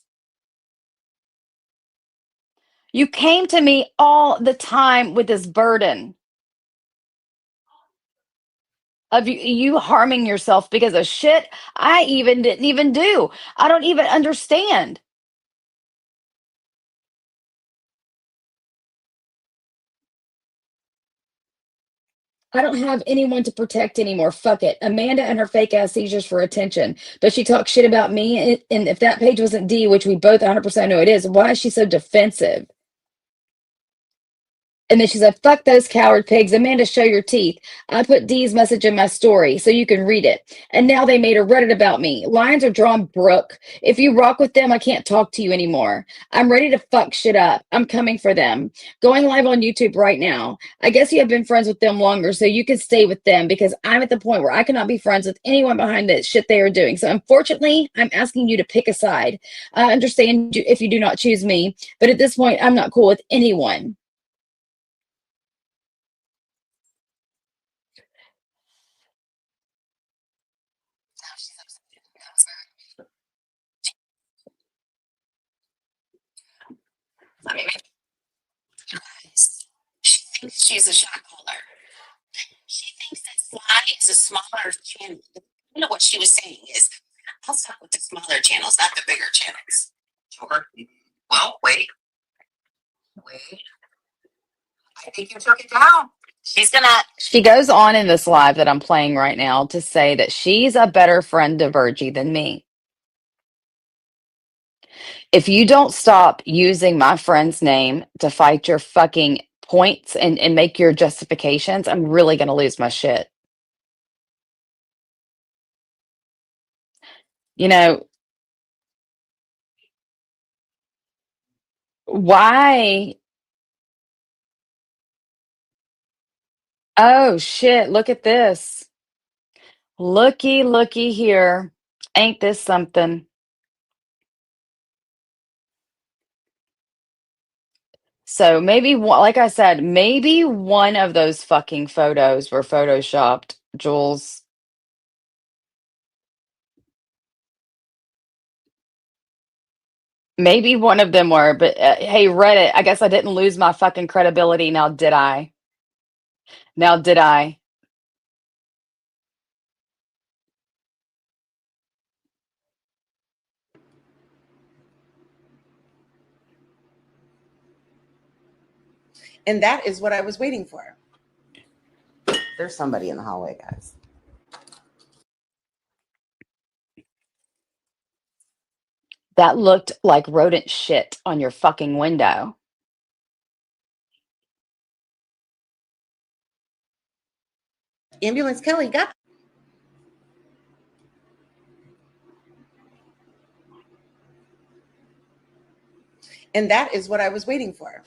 You came to me all the time with this burden of you harming yourself because of shit I even didn't even do. I don't even understand. I don't have anyone to protect anymore. Fuck it. Amanda and her fake ass seizures for attention. But she talks shit about me. And if that page wasn't D, which we both 100% know it is, why is she so defensive? And then she said, fuck those coward pigs. Amanda, show your teeth. I put Dee's message in my story so you can read it. And now they made a Reddit about me. Lines are drawn, Brooke. If you rock with them, I can't talk to you anymore. I'm ready to fuck shit up. I'm coming for them. Going live on YouTube right now. I guess you have been friends with them longer, so you can stay with them because I'm at the point where I cannot be friends with anyone behind the shit they are doing. So unfortunately, I'm asking you to pick a side. I understand if you do not choose me, but at this point, I'm not cool with anyone. Let me make this. She thinks she's a shot caller. She thinks that Sly is a smaller channel. You know what she was saying is, I'll start with the smaller channels, not the bigger channels. Sure. Well, wait. I think you took it down. She goes on in this live that I'm playing right now to say that she's a better friend to Virgie than me. If you don't stop using my friend's name to fight your fucking points and make your justifications, I'm really going to lose my shit. You know, why? Oh, shit. Look at this. Looky here. Ain't this something? So maybe, like I said, maybe one of those fucking photos were photoshopped, Jules. Maybe one of them were, but hey, Reddit, I guess I didn't lose my fucking credibility now, did I? Now, did I? And that is what I was waiting for. There's somebody in the hallway, guys. That looked like rodent shit on your fucking window. Ambulance Kelly got. And that is what I was waiting for.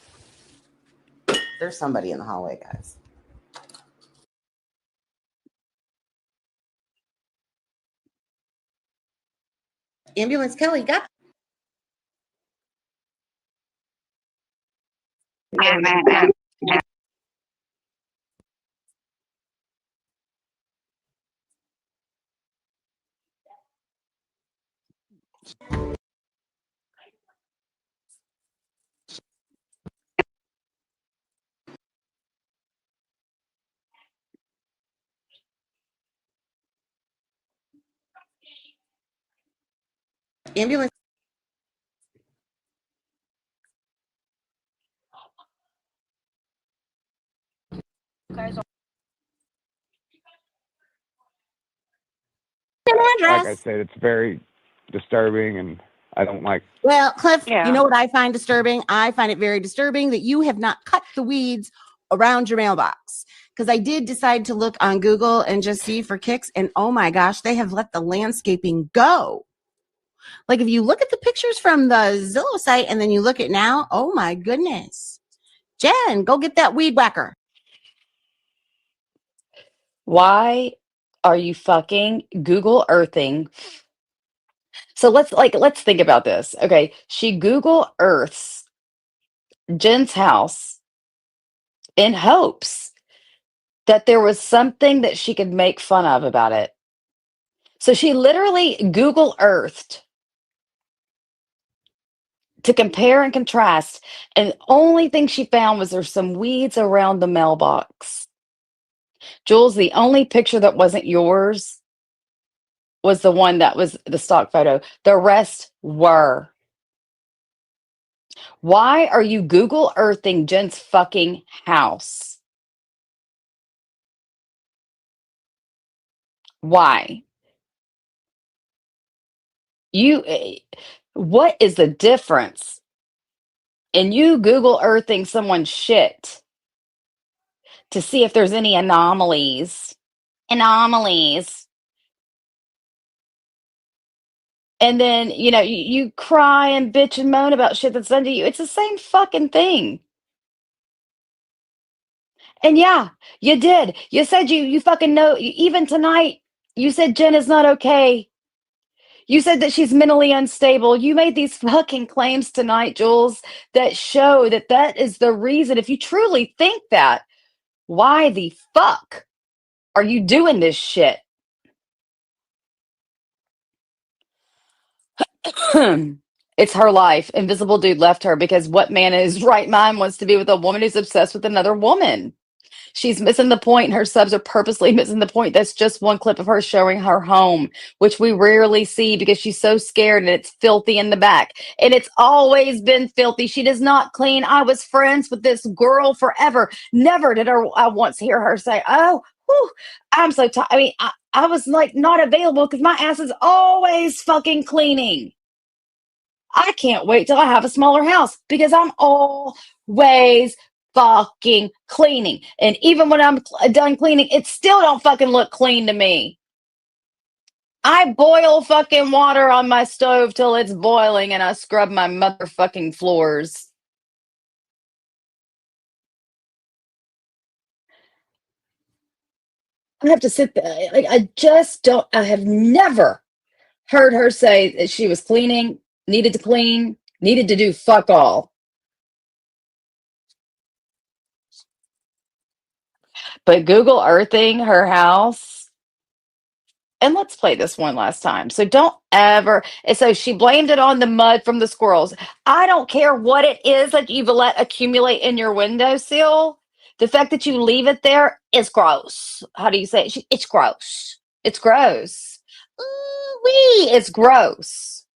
There's somebody in the hallway, guys. Ambulance Kelly got. Ambulance. Like I said, it's very disturbing, and I don't like. Well, Cliff, Yeah. you know what I find disturbing? I find it very disturbing that you have not cut the weeds around your mailbox. Because I did decide to look on Google and just see for kicks, and oh my gosh, they have let the landscaping go. Like if you look at the pictures from the Zillow site and then you look at now, oh my goodness. Jen, go get that weed whacker. Why are you fucking Google Earthing? So let's think about this. Okay, she Google Earths Jen's house in hopes that there was something that she could make fun of about it. So she literally Google Earthed to compare and contrast, and the only thing she found was there's some weeds around the mailbox. Jules, the only picture that wasn't yours was the one that was the stock photo. The rest were. Why are you Google Earthing Jen's fucking house? Why? What is the difference in you Google Earthing someone's shit to see if there's any anomalies? Anomalies. And then, you cry and bitch and moan about shit that's done to you. It's the same fucking thing. And yeah, you did. You said you fucking know. Even tonight, you said Jen is not okay. You said that she's mentally unstable. You made these fucking claims tonight, Jules, that show that that is the reason. If you truly think that, why the fuck are you doing this shit? It's her life. Invisible dude left her because what man in his right mind wants to be with a woman who's obsessed with another woman? She's missing the point, and her subs are purposely missing the point. That's just one clip of her showing her home, which we rarely see because she's so scared and it's filthy in the back. And it's always been filthy. She does not clean. I was friends with this girl forever. Never did I once hear her say, oh, whew, I'm so tired. I mean, I was like not available because my ass is always fucking cleaning. I can't wait till I have a smaller house because I'm always fucking cleaning. And even when I'm done cleaning, it still don't fucking look clean to me. I boil fucking water on my stove till it's boiling and I scrub my motherfucking floors. I have to sit there. Like, I have never heard her say that she was cleaning, needed to clean, needed to do fuck all. But Google Earthing her house, and let's play this one last time. So don't ever. And so she blamed it on the mud from the squirrels. I don't care what it is that you've let accumulate in your windowsill. The fact that you leave it there is gross. How do you say it? It's gross. It's gross. Ooh-wee. It's gross.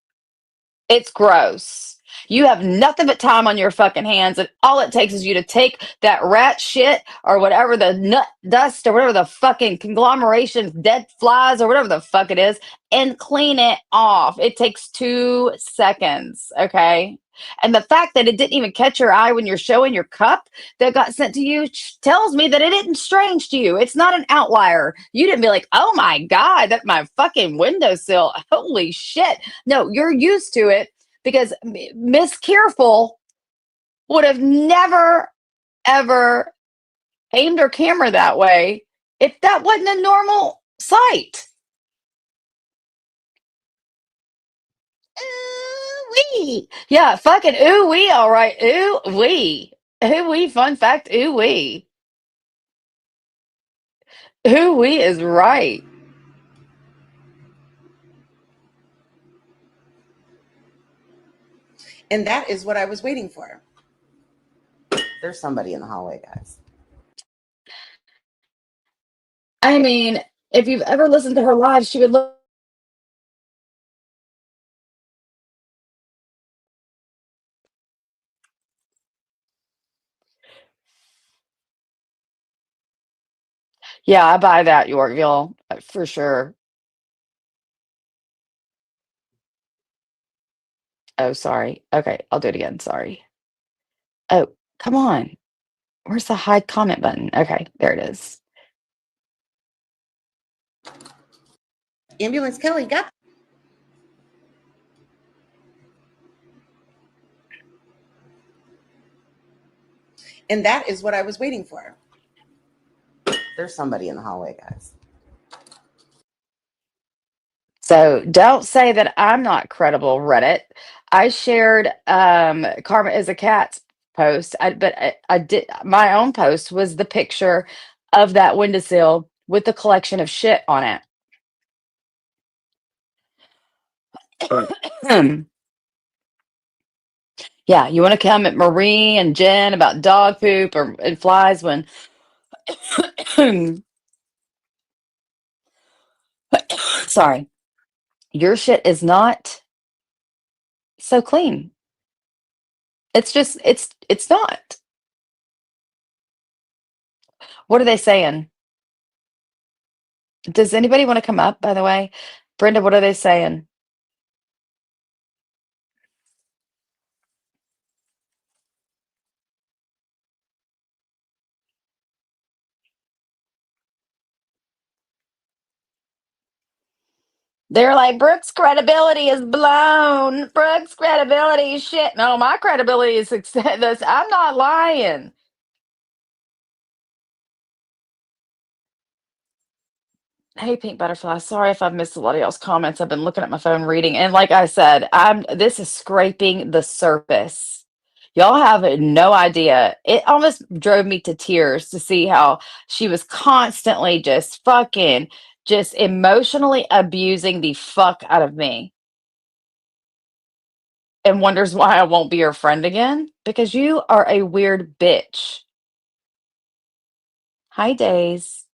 It's gross. You have nothing but time on your fucking hands, and all it takes is you to take that rat shit or whatever, the nut dust or whatever the fucking conglomeration, dead flies or whatever the fuck it is, and clean it off. It takes 2 seconds, okay? And the fact that it didn't even catch your eye when you're showing your cup that got sent to you tells me that it isn't strange to you. It's not an outlier. You didn't be like, oh my God, that's my fucking windowsill. Holy shit. No, you're used to it because Miss Careful would have never, ever aimed her camera that way if that wasn't a normal sight. Ooh-wee. Yeah, fucking ooh-wee, all right. Ooh-wee. Ooh-wee, fun fact, ooh-wee. Ooh-wee is right. And that is what I was waiting for. There's somebody in the hallway, guys. I mean, if you've ever listened to her live, she would look. Yeah, I buy that, Yorkville, for sure. Oh, sorry. Okay, I'll do it again. Sorry. Oh, come on. Where's the hide comment button? Okay, there it is. Ambulance Kelly got. And that is what I was waiting for. There's somebody in the hallway, guys. So don't say that I'm not credible, Reddit. I shared Karma is a Cat's post, but I did my own post was the picture of that windowsill with the collection of shit on it. Yeah, you want to come at Marie and Jen about dog poop or and flies when sorry, your shit is not so clean. It's just it's not. What are they saying? Does anybody want to come up, by the way? Brenda, what are they saying? They're like, Brooke's credibility is blown. Brooke's credibility is shit. No, my credibility is success. I'm not lying. Hey, Pink Butterfly. Sorry if I've missed a lot of y'all's comments. I've been looking at my phone reading. And like I said, this is scraping the surface. Y'all have no idea. It almost drove me to tears to see how she was constantly just emotionally abusing the fuck out of me. And wonders why I won't be your friend again? Because you are a weird bitch. Hi, Days.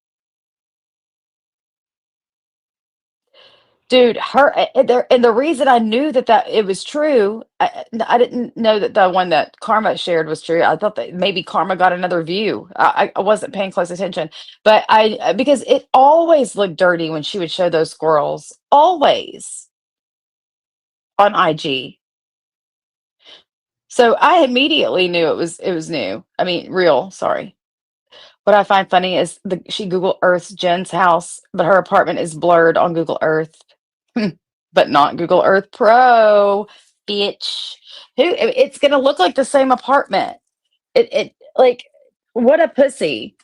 Dude, and the reason I knew that it was true, I didn't know that the one that Karma shared was true. I thought that maybe Karma got another view. I wasn't paying close attention, but because it always looked dirty when she would show those squirrels, always on IG. So I immediately knew it was new. I mean, real. Sorry. What I find funny is she Google Earths Jen's house, but her apartment is blurred on Google Earth. But not Google Earth Pro, bitch. It's gonna look like the same apartment. It like what a pussy.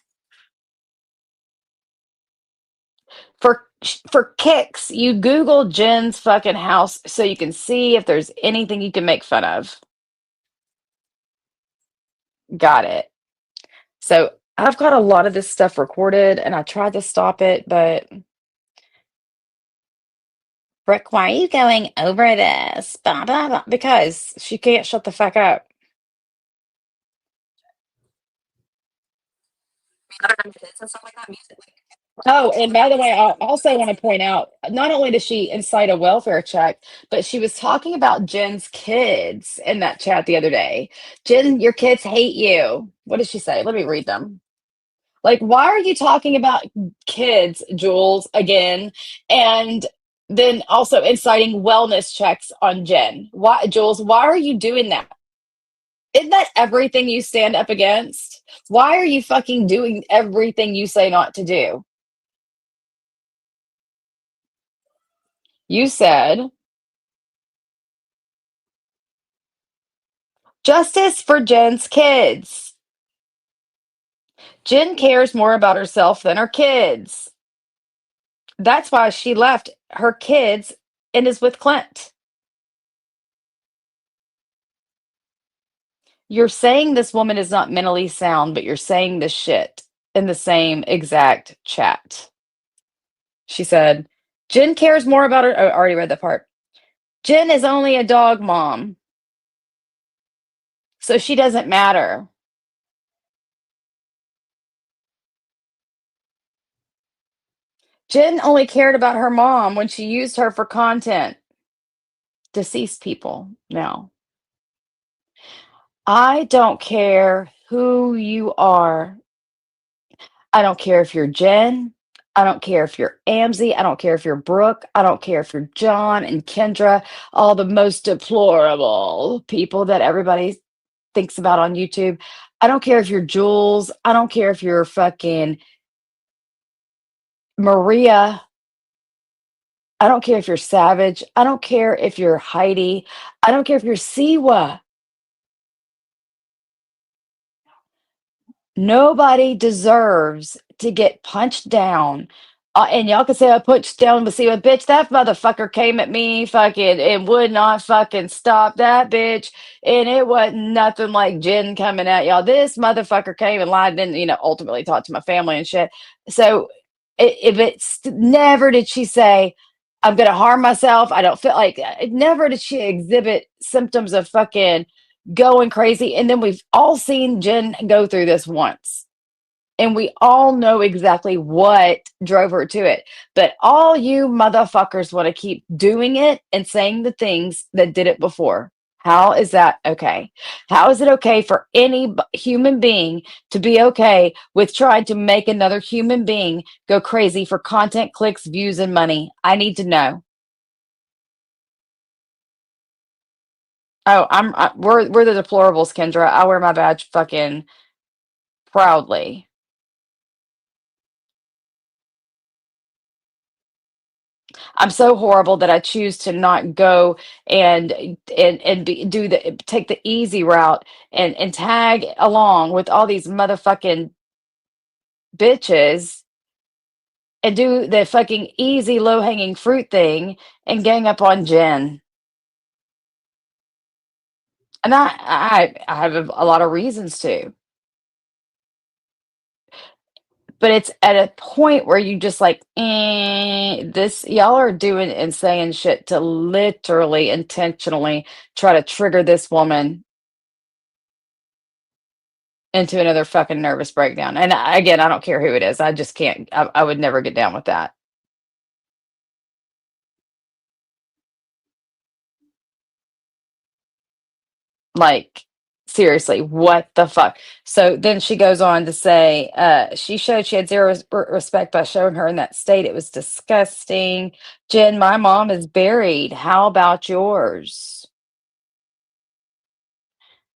For kicks, you Google Jen's fucking house so you can see if there's anything you can make fun of. Got it. So I've got a lot of this stuff recorded and I tried to stop it, but Brooke, why are you going over this? Blah, blah, blah. Because she can't shut the fuck up. Other than kids and stuff like that, music, like Oh, and by the way, I also want to point out, not only did she incite a welfare check, but she was talking about Jen's kids in that chat the other day. Jen, your kids hate you. What did she say? Let me read them. Like, why are you talking about kids, Jules, again? And then also inciting wellness checks on Jen. Why, Jules, why are you doing that? Isn't that everything you stand up against? Why are you fucking doing everything you say not to do? You said justice for Jen's kids. Jen cares more about herself than her kids. That's why she left her kids and is with Clint. You're saying this woman is not mentally sound, but you're saying this shit in the same exact chat. She said, Jen cares more about her. Oh, I already read that part. Jen is only a dog mom, so she doesn't matter. Jen only cared about her mom when she used her for content. Deceased people now. I don't care who you are. I don't care if you're Jen. I don't care if you're Amzie. I don't care if you're Brooke. I don't care if you're John and Kendra, all the most deplorable people that everybody thinks about on YouTube. I don't care if you're Jules. I don't care if you're fucking Maria. I don't care if you're Savage. I don't care if you're Heidi. I don't care if you're Siwa. Nobody deserves to get punched down. And y'all can say I punched down, but see what, bitch, that motherfucker came at me fucking and would not fucking stop that bitch. And it wasn't nothing like Jen coming at y'all. This motherfucker came and lied, and ultimately talked to my family and shit. So if it's never did she say, I'm gonna harm myself. I don't feel like never did she exhibit symptoms of fucking going crazy. And then we've all seen Jen go through this once. And we all know exactly what drove her to it. But all you motherfuckers want to keep doing it and saying the things that did it before. How is that okay? How is it okay for any human being to be okay with trying to make another human being go crazy for content, clicks, views, and money? I need to know. Oh, we're the deplorables, Kendra. I wear my badge fucking proudly. I'm so horrible that I choose to not go and take the easy route and tag along with all these motherfucking bitches and do the fucking easy low hanging fruit thing and gang up on Jen. And I have a lot of reasons to. But it's at a point where you just like, this y'all are doing and saying shit to literally intentionally try to trigger this woman into another fucking nervous breakdown. And again, I don't care who it is. I just can't. I would never get down with that. Like, seriously, what the fuck? So then she goes on to say, she showed she had zero respect by showing her in that state. It was disgusting. Jen, my mom is buried. How about yours?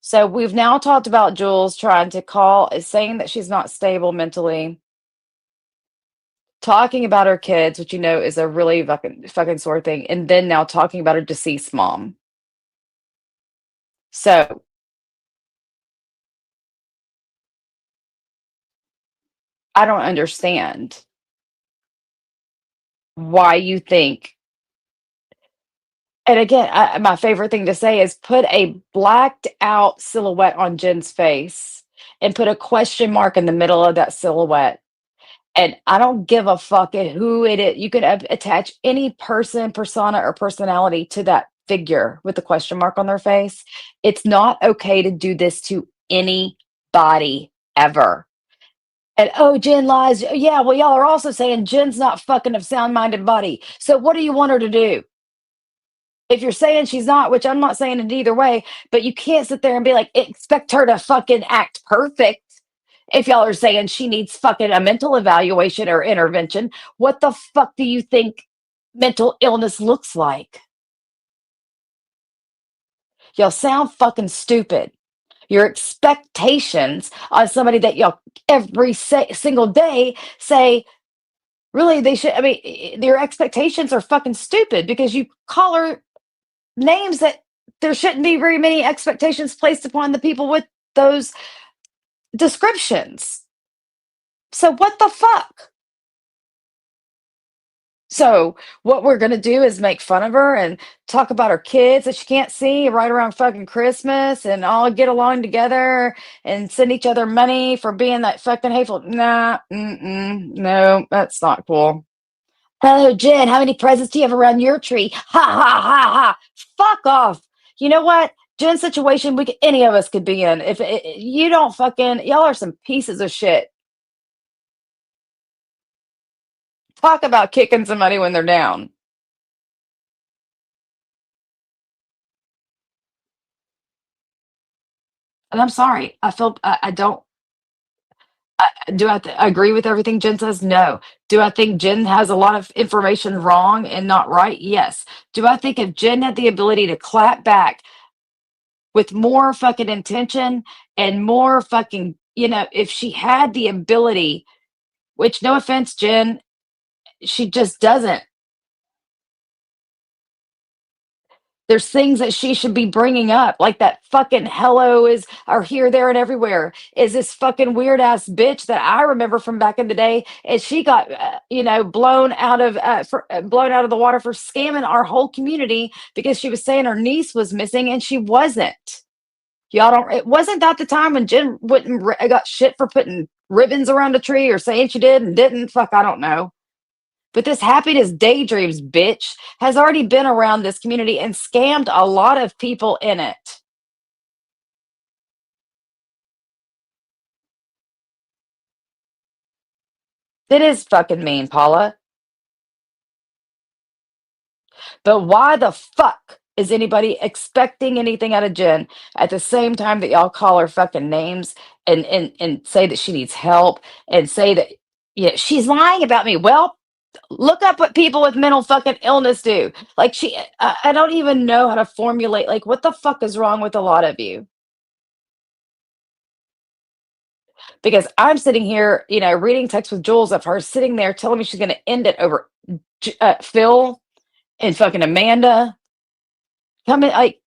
So we've now talked about Jules trying to call, saying that she's not stable mentally, talking about her kids, which is a really fucking sore thing, and then now talking about her deceased mom. So I don't understand why you think. And again, my favorite thing to say is put a blacked out silhouette on Jen's face and put a question mark in the middle of that silhouette. And I don't give a fuck at who it is. You could attach any person, persona, or personality to that figure with the question mark on their face. It's not okay to do this to anybody ever. And oh, Jen lies. Yeah, well, y'all are also saying Jen's not fucking of sound minded body. So what do you want her to do? If you're saying she's not, which I'm not saying it either way, but you can't sit there and be like, expect her to fucking act perfect. If y'all are saying she needs fucking a mental evaluation or intervention, what the fuck do you think mental illness looks like? Y'all sound fucking stupid. Your expectations on somebody that y'all every single day say, really, they should. I mean, your expectations are fucking stupid because you call her names that there shouldn't be very many expectations placed upon the people with those descriptions. So, what the fuck? So, what we're going to do is make fun of her and talk about her kids that she can't see right around fucking Christmas and all get along together and send each other money for being that fucking hateful. Nah, no, that's not cool. Hello, Jen. How many presents do you have around your tree? Ha ha ha ha. Fuck off. You know what? Jen's situation, any of us could be in. If you don't fucking, y'all are some pieces of shit. Talk about kicking somebody when they're down. And I'm sorry. I don't. Do I agree with everything Jen says? No. Do I think Jen has a lot of information wrong and not right? Yes. Do I think if Jen had the ability to clap back with more fucking intention and more fucking, if she had the ability, which no offense, Jen, she just doesn't. There's things that she should be bringing up, like that fucking hello are here, there, and everywhere. Is this fucking weird ass bitch that I remember from back in the day, and she got blown out of the water for scamming our whole community because she was saying her niece was missing and she wasn't. Y'all don't. It wasn't that the time when Jen wouldn't got shit for putting ribbons around a tree or saying she did and didn't. Fuck, I don't know. But this happiness daydreams bitch has already been around this community and scammed a lot of people in it. It is fucking mean, Paula. But why the fuck is anybody expecting anything out of Jen at the same time that y'all call her fucking names and say that she needs help and say that she's lying about me? Well, look up what people with mental fucking illness do. Like I don't even know how to formulate, like, what the fuck is wrong with a lot of you? Because I'm sitting here, reading text with Jules of her sitting there telling me she's going to end it over Phil and fucking Amanda. Come in, like,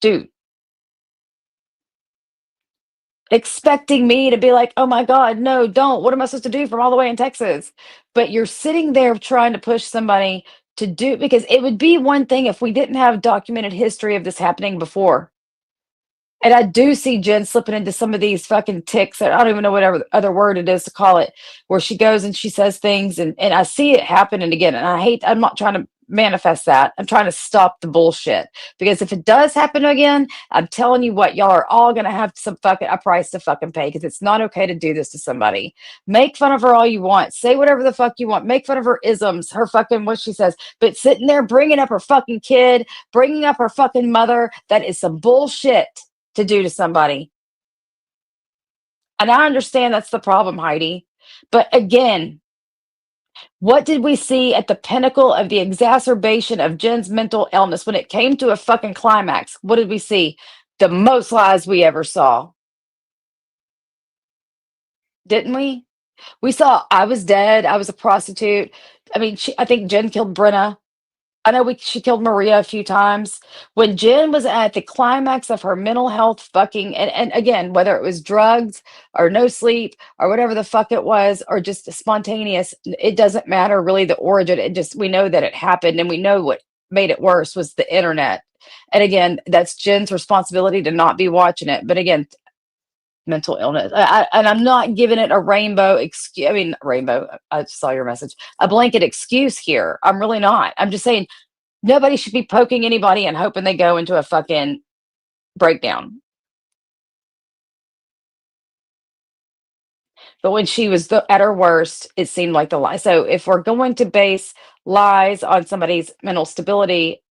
dude, expecting me to be like, oh my God, no, don't. What am I supposed to do from all the way in Texas? But you're sitting there trying to push somebody to do, because it would be one thing if we didn't have documented history of this happening before. And I do see Jen slipping into some of these fucking ticks. I don't even know whatever other word it is to call it, where she goes and she says things, and I see it happening again. And I'm not trying to manifest that. I'm trying to stop the bullshit. Because if it does happen again, I'm telling you what, y'all are all gonna have some fucking a price to fucking pay, because it's not okay to do this to somebody. Make fun of her all you want. Say whatever the fuck you want. Make fun of her isms, her fucking what she says. But sitting there bringing up her fucking kid, bringing up her fucking mother, that is some bullshit to do to somebody. And I understand that's the problem, Heidi. But again, what did we see at the pinnacle of the exacerbation of Jen's mental illness when it came to a fucking climax? What did we see? The most lies we ever saw. Didn't we? We saw I was dead. I was a prostitute. I mean, I think Jen killed Brenna. I know she killed Maria a few times. When Jen was at the climax of her mental health fucking, and again, whether it was drugs or no sleep or whatever the fuck it was, or just spontaneous, it doesn't matter really the origin. We know that it happened, and we know what made it worse was the internet. And again, that's Jen's responsibility to not be watching it. But again, mental illness. And I'm not giving it a rainbow excuse. I mean, rainbow, I saw your message, a blanket excuse here. I'm really not. I'm just saying nobody should be poking anybody and hoping they go into a fucking breakdown. But when she was at her worst, it seemed like the lie. So if we're going to base lies on somebody's mental stability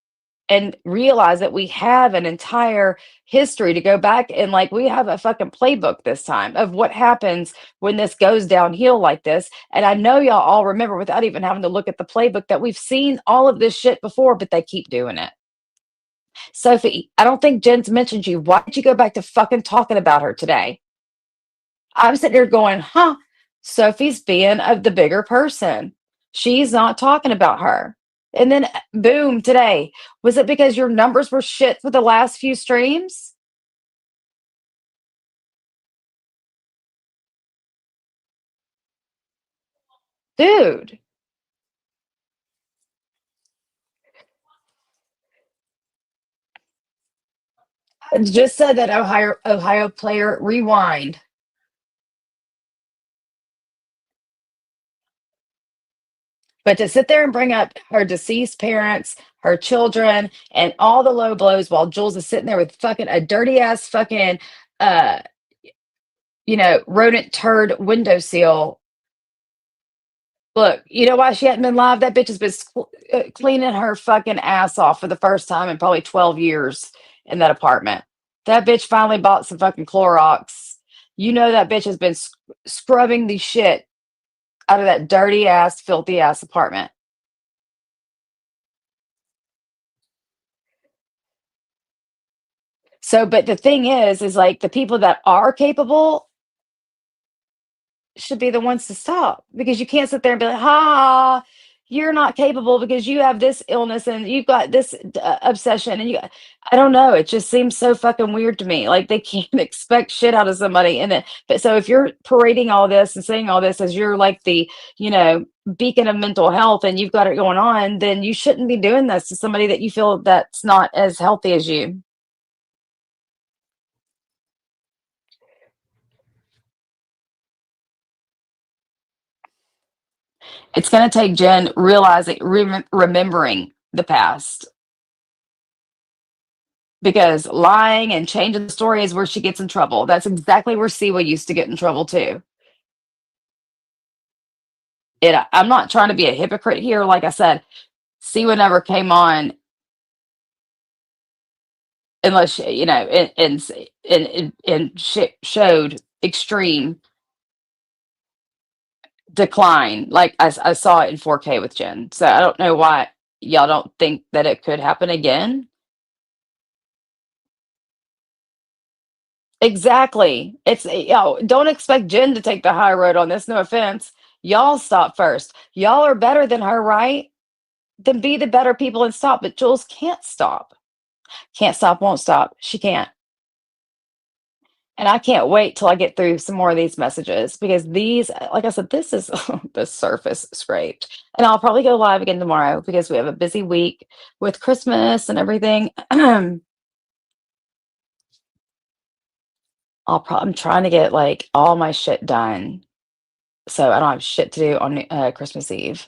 and realize that we have an entire history to go back and like we have a fucking playbook this time of what happens when this goes downhill like this. And I know y'all all remember without even having to look at the playbook that we've seen all of this shit before, but they keep doing it. Sophie, I don't think Jen's mentioned you. Why did you go back to fucking talking about her today? I'm sitting here going, huh, Sophie's being of the bigger person. She's not talking about her. And then boom, today. Was it because your numbers were shit for the last few streams? Dude, it just said that Ohio player rewind. But to sit there and bring up her deceased parents, her children, and all the low blows while Jules is sitting there with fucking a dirty ass fucking uh rodent turd windowsill. Look, you know why she hadn't been live? That bitch has been cleaning her fucking ass off for the first time in probably 12 years in that apartment. That bitch finally bought some fucking Clorox. You know that bitch has been scrubbing the shit out of that dirty ass, filthy ass apartment. So, but the thing is like the people that are capable should be the ones to stop because you can't sit there and be like, ha, you're not capable because you have this illness and you've got this obsession and I don't know. It just seems so fucking weird to me. Like they can't expect shit out of somebody. And then, but so if you're parading all this and saying all this as you're like the, beacon of mental health and you've got it going on, then you shouldn't be doing this to somebody that you feel that's not as healthy as you. It's going to take Jen realizing, remembering the past. Because lying and changing the story is where she gets in trouble. That's exactly where Siwa used to get in trouble too. I'm not trying to be a hypocrite here. Like I said, Siwa never came on unless and showed extreme decline. Like I saw it in 4K with Jen. So I don't know why y'all don't think that it could happen again. Exactly. It's don't expect Jen to take the high road on this. No offense. Y'all stop first. Y'all are better than her, right? Then be the better people and stop. But Jules can't stop. Can't stop, won't stop. She can't. And I can't wait till I get through some more of these messages because these, like I said, this is the surface scraped. And I'll probably go live again tomorrow because we have a busy week with Christmas and everything. I'm trying to get like all my shit done so I don't have shit to do on Christmas Eve.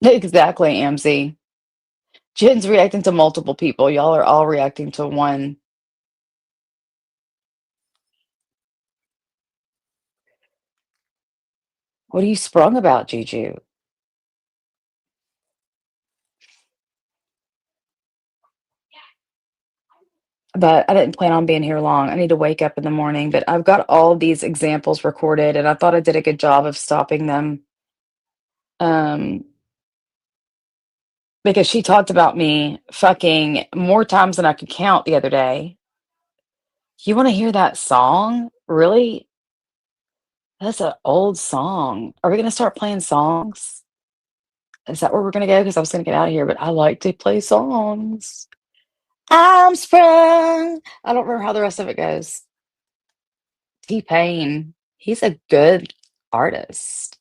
Exactly, AMC. Jen's reacting to multiple people. Y'all are all reacting to one. What are you sprung about, Juju? But I didn't plan on being here long. I need to wake up in the morning. But I've got all these examples recorded, and I thought I did a good job of stopping them. Because she talked about me fucking more times than I could count the other day. You want to hear that song? Really? That's an old song. Are we going to start playing songs? Is that where we're going to go? Because I was going to get out of here, but I like to play songs. I'm sprung. I don't remember how the rest of it goes. T-Pain. He's a good artist.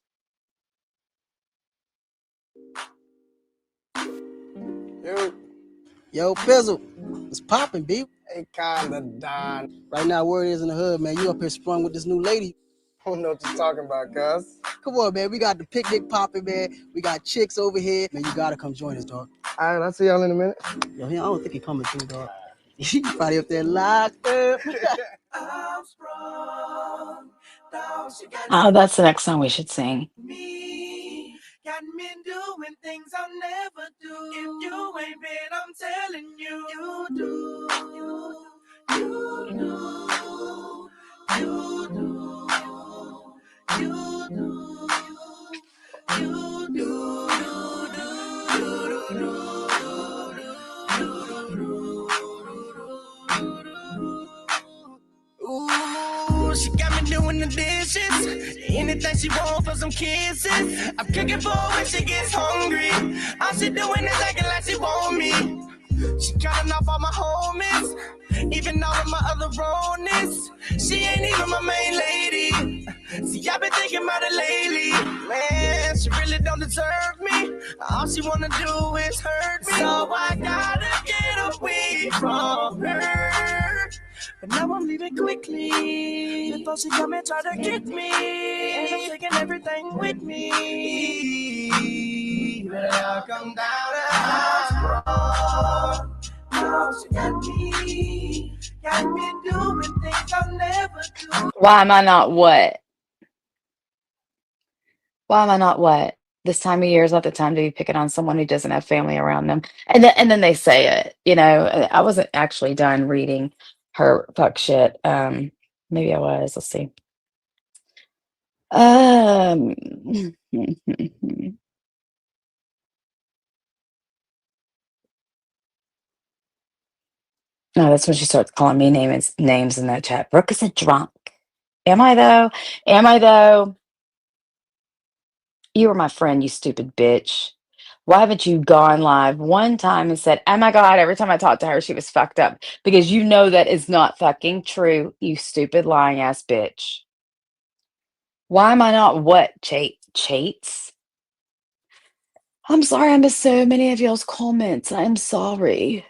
Yo, Fizzle, it's popping, B. Hey, kinda done. Right now, word is in the hood, man. You up here sprung with this new lady. I don't know what you're talking about, cuz. Come on, man. We got the picnic popping, man. We got chicks over here. Man, you gotta come join us, dog. All right, I'll see y'all in a minute. Yo, I don't think he coming too, dog. He probably up there locked up. Oh, that's the next song we should sing. Me got me doing things I'll never do. If you ain't been, I'm telling you, you do, you do, you do, you do, you do. Ooh, she got me doing the dishes. Anything she want for some kisses. I'm cooking for her when she gets hungry. All she doing is acting like she want me. She cutting off all my homies, even all of my other ronies. She ain't even my main lady. See, I've been thinking about it lately. Man, she really don't deserve me. All she wanna do is hurt me. So I gotta get away from her. But now I'm leaving quickly before she come and try to get me. And I'm taking everything with me. But I'll come down to house. Now she got me doing things I'll never do. Why am I not what? Why am I not what? This time of year is not the time to be picking on someone who doesn't have family around them. And then they say it, you know. I wasn't actually done reading her fuck shit. Maybe I was. Let's see. Um No, that's when she starts calling me names in that chat. Brooke is a drunk. Am I though? Am I though? You were my friend, you stupid bitch. Why haven't you gone live one time and said, oh my God, every time I talked to her, she was fucked up? Because you know that is not fucking true, you stupid lying ass bitch. Why am I not what, Chates? I'm sorry, I missed so many of y'all's comments. I am sorry.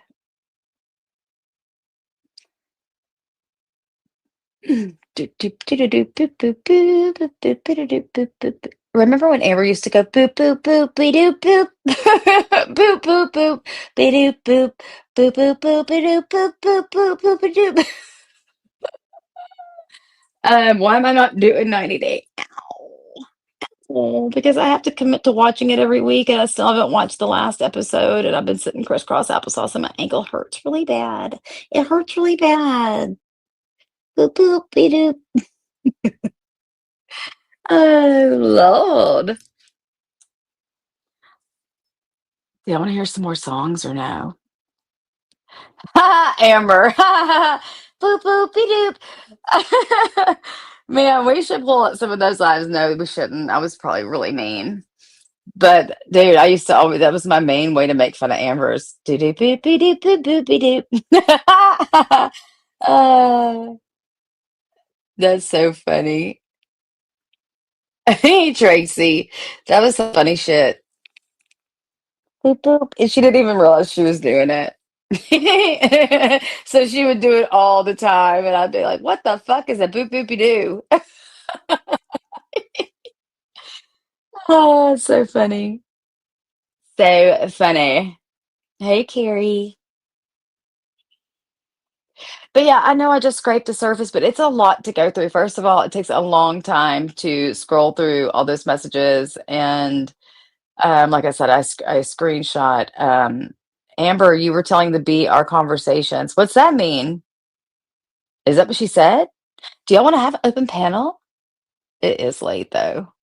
Remember when Amber used to go boop boop boop be doop boop boop boop boop be doop boop boop boop boop be doop boop boop boop boop be doop. Why am I not doing 90 Day? Ow. Oh, because I have to commit to watching it every week, and I still haven't watched the last episode, and I've been sitting crisscross applesauce, and my ankle hurts really bad. It hurts really bad. Boop boop be doop. Oh Lord. Do you want to hear some more songs or no? Ha Amber. Boop boop be doop. Man, we should pull up some of those lives. No, we shouldn't. I was probably really mean. But dude, I used to always that was my main way to make fun of Amber's. Do do boop be doop boop boop be doop. That's so funny. Hey Tracy. That was some funny shit. Boop boop. And she didn't even realize she was doing it. So she would do it all the time, and I'd be like, "What the fuck is a boop boopy doo?" Oh, it's so funny, so funny. Hey, Carrie. But yeah, I know I just scraped the surface, but it's a lot to go through. First of all, it takes a long time to scroll through all those messages, and like I said, I screenshot. Amber, you were telling the B our conversations. What's that mean? Is that what she said? Do y'all want to have an open panel? It is late though.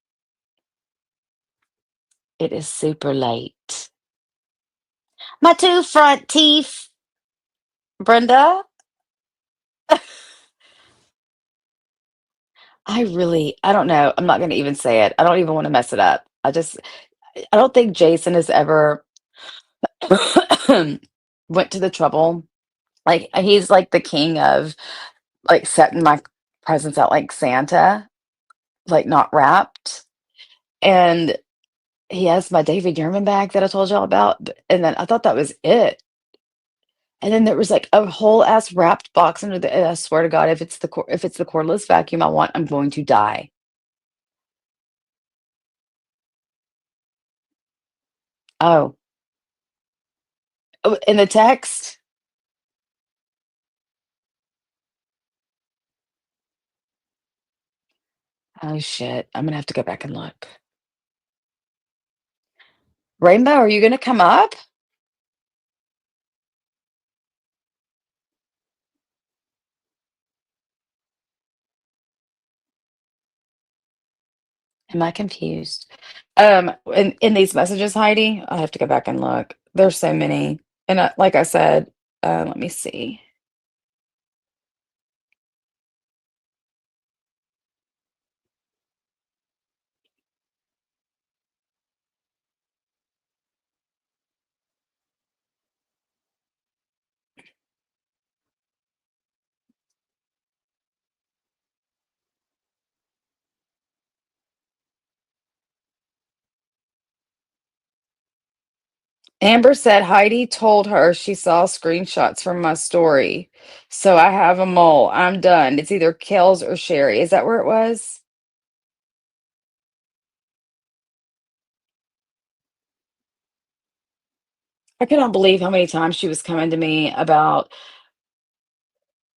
It is super late. My two front teeth, Brenda. I don't know. I'm not going to even say it. I don't even want to mess it up. I don't think Jason has ever went to the trouble. Like, he's like the king of like setting my presents out like Santa, like not wrapped. And he has my David Yerman bag that I told y'all about. And then I thought that was it. And then there was like a whole ass wrapped box under the. I swear to God, if it's the cordless vacuum I want, I'm going to die. Oh, Oh, in the text? Oh shit. I'm gonna have to go back and look. Rainbow, are you gonna come up? Am I confused? In these messages, Heidi, I have to go back and look. There's so many. And like I said, let me see. Amber said Heidi told her she saw screenshots from my story. So I have a mole. I'm done. It's either Kels or Sherry. Is that where it was? I cannot believe how many times she was coming to me about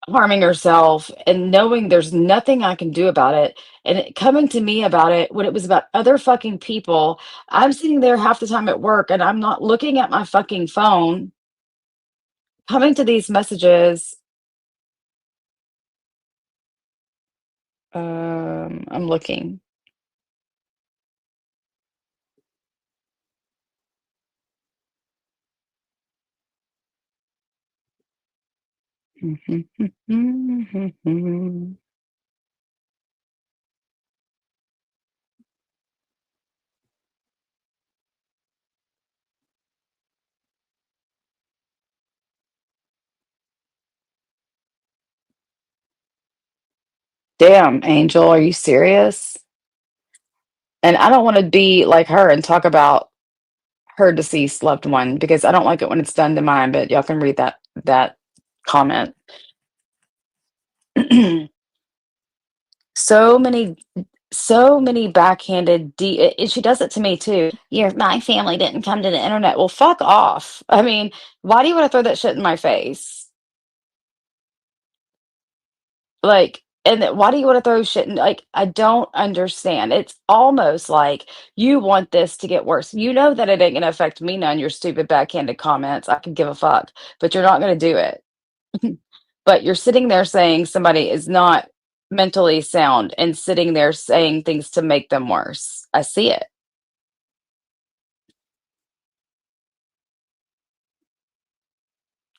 harming herself and knowing there's nothing I can do about it. And coming to me about it when it was about other fucking people. I'm sitting there half the time at work and I'm not looking at my fucking phone. Coming to these messages. I'm looking. Damn, Angel, are you serious? And I don't want to be like her and talk about her deceased loved one because I don't like it when it's done to mine, but y'all can read that comment. So many backhanded and she does it to me too. My family didn't come to the internet. Well, fuck off. I mean, why do you want to throw that shit in my face? Like, and why do you want to throw shit in? Like, I don't understand. It's almost like you want this to get worse. You know that it ain't gonna affect me none, your stupid backhanded comments. I could give a fuck, but you're not gonna do it. But you're sitting there saying somebody is not mentally sound and sitting there saying things to make them worse. I see it.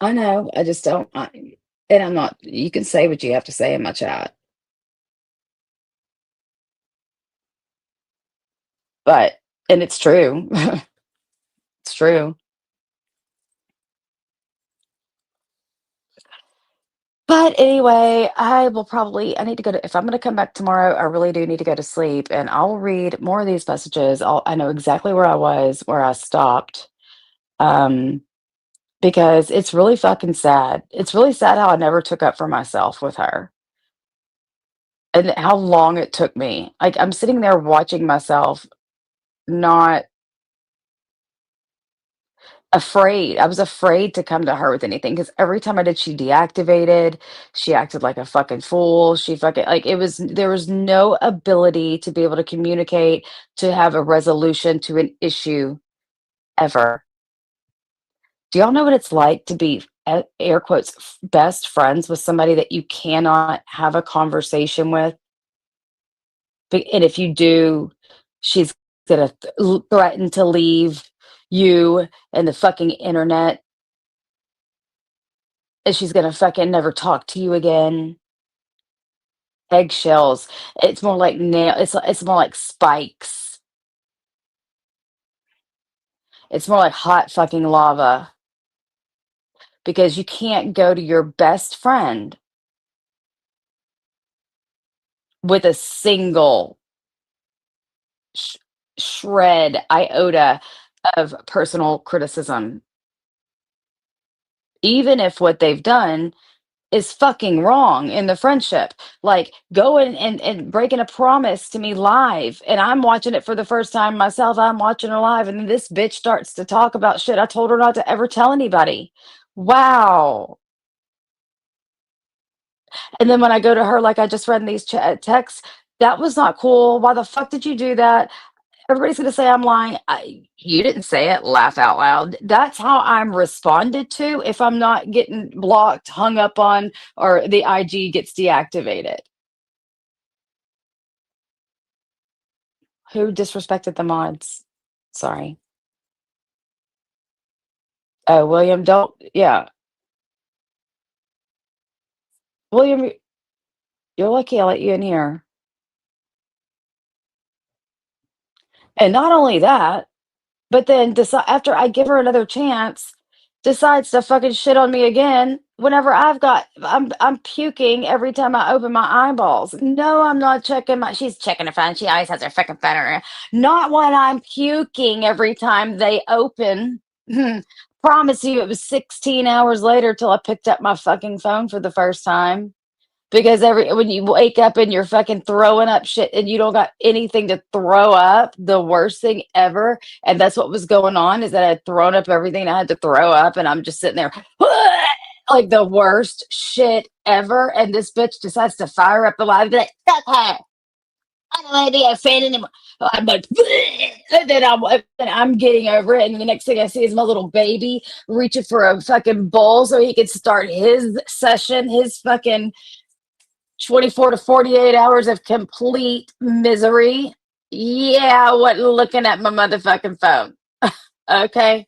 I know. I just don't. And I'm not. You can say what you have to say in my chat, but and it's true. It's true. But anyway, I need to go to, if I'm going to come back tomorrow, I really do need to go to sleep and I'll read more of these messages. I know exactly where I was, where I stopped. Um, because it's really fucking sad. It's really sad how I never took up for myself with her and how long it took me. Like I'm sitting there watching myself not afraid. I was afraid to come to her with anything because every time I did, she deactivated. She acted like a fucking fool. She fucking like there was no ability to be able to communicate, to have a resolution to an issue ever. Do y'all know what it's like to be air quotes best friends with somebody that you cannot have a conversation with? And if you do, she's gonna threaten to leave you and the fucking internet, and she's gonna fucking never talk to you again. Eggshells. It's more like nail. It's more like spikes. It's more like hot fucking lava because you can't go to your best friend with a single sh- shred iota of personal criticism, even if what they've done is fucking wrong in the friendship. Like going and breaking a promise to me live, and I'm watching it for the first time myself. I'm watching her live, and then this bitch starts to talk about shit I told her not to ever tell anybody. Wow. And then when I go to her, like I just read in these texts, that was not cool. Why the fuck did you do that? Everybody's gonna say I'm lying. You didn't say it. Laugh out loud. That's how I'm responded to if I'm not getting blocked, hung up on, or the IG gets deactivated. Who disrespected the mods? Sorry. Oh, William, don't. Yeah, William, you're lucky I let you in here. And not only that, but then after I give her another chance, decides to fucking shit on me again whenever I'm puking every time I open my eyeballs. No, I'm not checking she's checking her phone. She always has her fucking phone on her. Not when I'm puking every time they open. Promise you it was 16 hours later till I picked up my fucking phone for the first time. Because when you wake up and you're fucking throwing up shit and you don't got anything to throw up, the worst thing ever. And that's what was going on, is that I had thrown up everything I had to throw up, and I'm just sitting there like the worst shit ever. And this bitch decides to fire up the live and be like, fuck her. I don't want to be a fan anymore. I'm like, and then I'm getting over it. And the next thing I see is my little baby reaching for a fucking bowl so he could start his session, his fucking 24 to 48 hours of complete misery. Yeah, I wasn't looking at my motherfucking phone. Okay.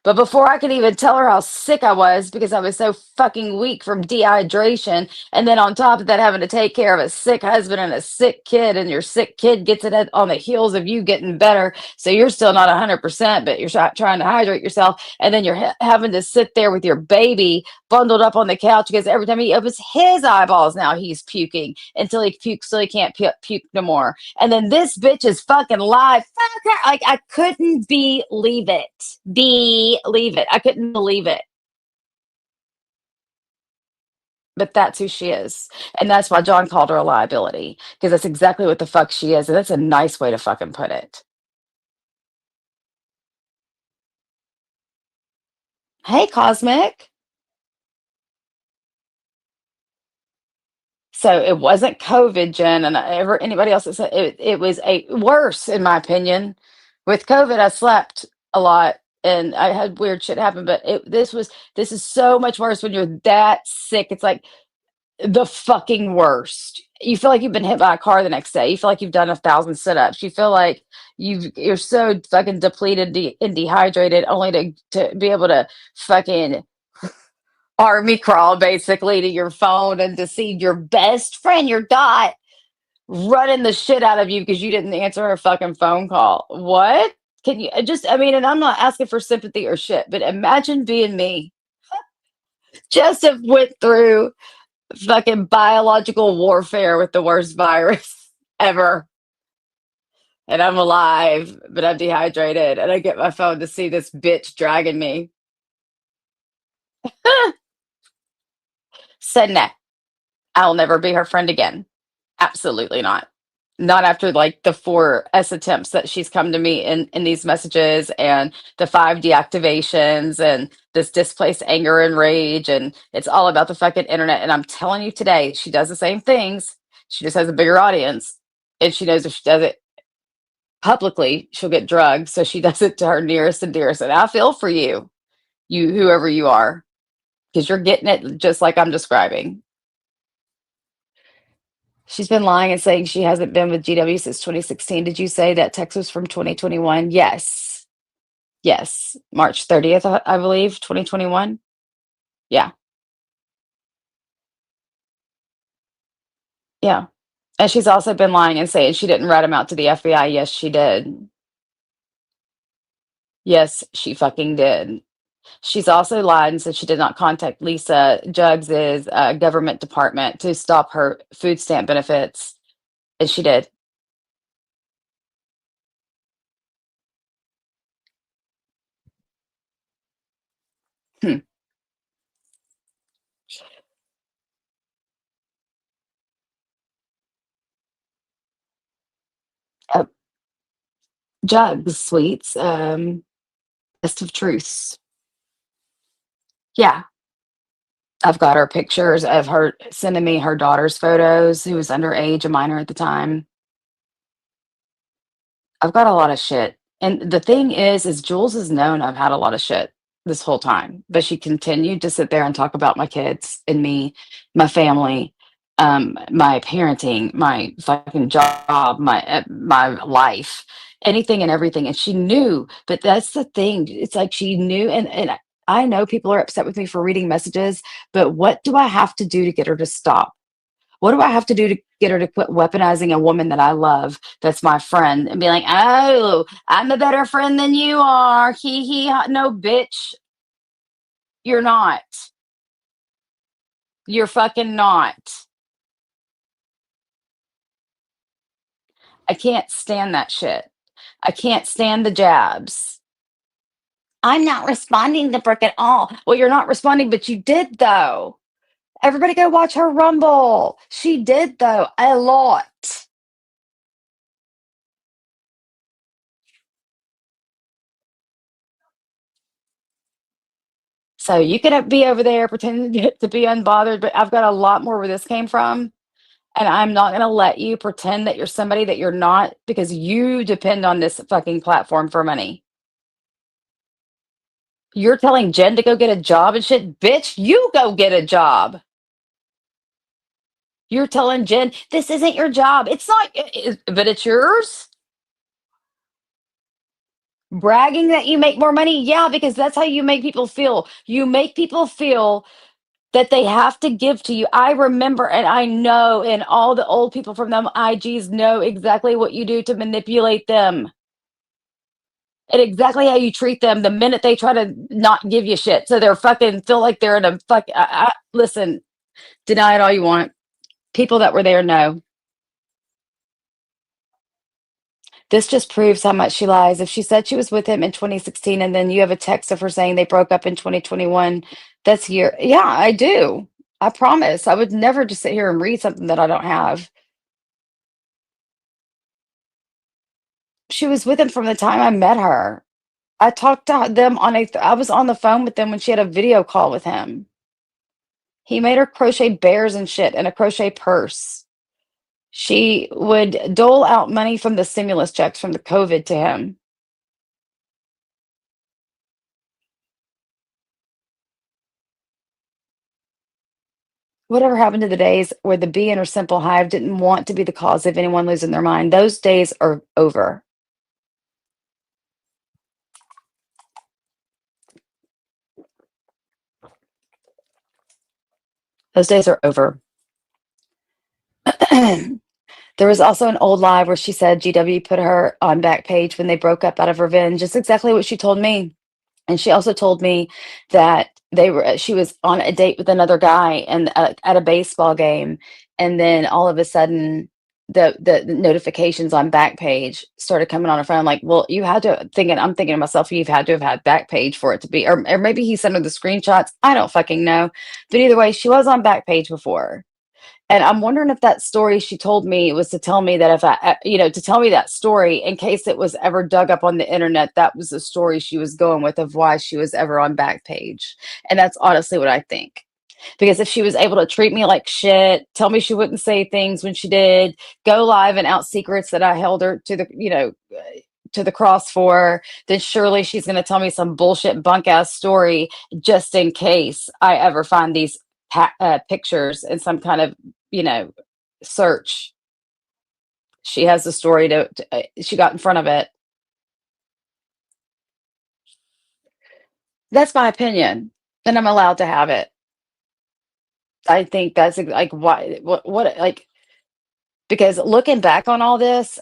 But before I could even tell her how sick I was because I was so fucking weak from dehydration, and then on top of that, having to take care of a sick husband and a sick kid, and your sick kid gets it on the heels of you getting better. So you're still not 100%, but you're trying to hydrate yourself. And then you're having to sit there with your baby bundled up on the couch because every time he opens his eyeballs, now he's puking until he pukes so he can't puke no more. And then this bitch is fucking live. Fuck her. Like, I couldn't believe it. Believe it. I couldn't believe it. But that's who she is. And that's why John called her a liability, because that's exactly what the fuck she is. And that's a nice way to fucking put it. Hey, Cosmic. So it wasn't COVID, Jen, and anybody else that said it was a worse, in my opinion. With COVID, I slept a lot and I had weird shit happen, but this is so much worse when you're that sick. It's like the fucking worst. You feel like you've been hit by a car the next day. You feel like you've done 1,000 sit-ups. You feel like you're so fucking depleted and dehydrated, only to be able to fucking army crawl basically to your phone and to see your best friend, your dot, running the shit out of you because you didn't answer her fucking phone call. What? Can you I mean, and I'm not asking for sympathy or shit, but imagine being me. Just have went through fucking biological warfare with the worst virus ever. And I'm alive, but I'm dehydrated. And I get my phone to see this bitch dragging me. Said no. I'll never be her friend again. Absolutely not. Not after like the 4 S attempts that she's come to me in these messages, and the 5 deactivations, and this displaced anger and rage, and it's all about the fucking internet. And I'm telling you today, she does the same things. She just has a bigger audience. And she knows if she does it publicly, she'll get drugged. So she does it to her nearest and dearest. And I feel for you, whoever you are, because you're getting it just like I'm describing. She's been lying and saying she hasn't been with GW since 2016. Did you say that text was from 2021? Yes. Yes. March 30th, I believe, 2021. Yeah. Yeah. And she's also been lying and saying she didn't rat him out to the FBI. Yes, she did. Yes, she fucking did. She's also lied and said she did not contact Lisa Jugs's government department to stop her food stamp benefits. And she did. Hmm. Uh, Jugs, sweets, best of truths. Yeah, I've got her pictures of her sending me her daughter's photos, who was underage, a minor at the time. I've got a lot of shit. And the thing is Jules has known I've had a lot of shit this whole time, but she continued to sit there and talk about my kids and me, my family, my parenting, my fucking job, my life, anything and everything. And she knew, but that's the thing. It's like she knew, and I know people are upset with me for reading messages, but what do I have to do to get her to stop? What do I have to do to get her to quit weaponizing a woman that I love, that's my friend, and be like, "Oh, I'm a better friend than you are. Hee hee ha." No, bitch, you're not. You're fucking not. I can't stand that shit. I can't stand the jabs. I'm not responding to Brooke at all. Well, you're not responding, but you did though. Everybody go watch her Rumble. She did though, a lot. So you could be over there pretending to be unbothered, but I've got a lot more where this came from. And I'm not going to let you pretend that you're somebody that you're not, because you depend on this fucking platform for money. You're telling Jen to go get a job and shit. Bitch, you go get a job. You're telling Jen, this isn't your job. It's not, but it's yours. Bragging that you make more money. Yeah, because that's how you make people feel. You make people feel that they have to give to you. I remember, and I know, and all the old people from them IGs know exactly what you do to manipulate them and exactly how you treat them the minute they try to not give you shit. So they're fucking feel like they're in a fuck. Listen, deny it all you want. People that were there know. This just proves how much she lies. If she said she was with him in 2016 and then you have a text of her saying they broke up in 2021, that's year. Yeah, I do. I promise. I would never just sit here and read something that I don't have. She was with him from the time I met her. I talked to them I was on the phone with them when she had a video call with him. He made her crochet bears and shit and a crochet purse. She would dole out money from the stimulus checks from the COVID to him. Whatever happened to the days where the bee and her simple hive didn't want to be the cause of anyone losing their mind? Those days are over. Those days are over. There was also an old live where she said GW put her on Backpage when they broke up out of revenge. Just exactly what she told me. And she also told me that she was on a date with another guy and at a baseball game, and then all of a sudden the notifications on Backpage started coming on her phone. Like, well, you had to I'm thinking to myself, you've had to have had Backpage for it to be, or maybe he sent her the screenshots. I don't fucking know. But either way, she was on Backpage before. And I'm wondering if that story she told me was to tell me that if to tell me that story in case it was ever dug up on the internet, that was the story she was going with of why she was ever on Backpage. And that's honestly what I think. Because if she was able to treat me like shit, tell me she wouldn't say things when she did, go live and out secrets that I held her to to the cross for, then surely she's going to tell me some bullshit bunk ass story just in case I ever find these pictures in some kind of search. She has the story she got in front of it. That's my opinion, and I'm allowed to have it. I think that's like why what like because looking back on all this,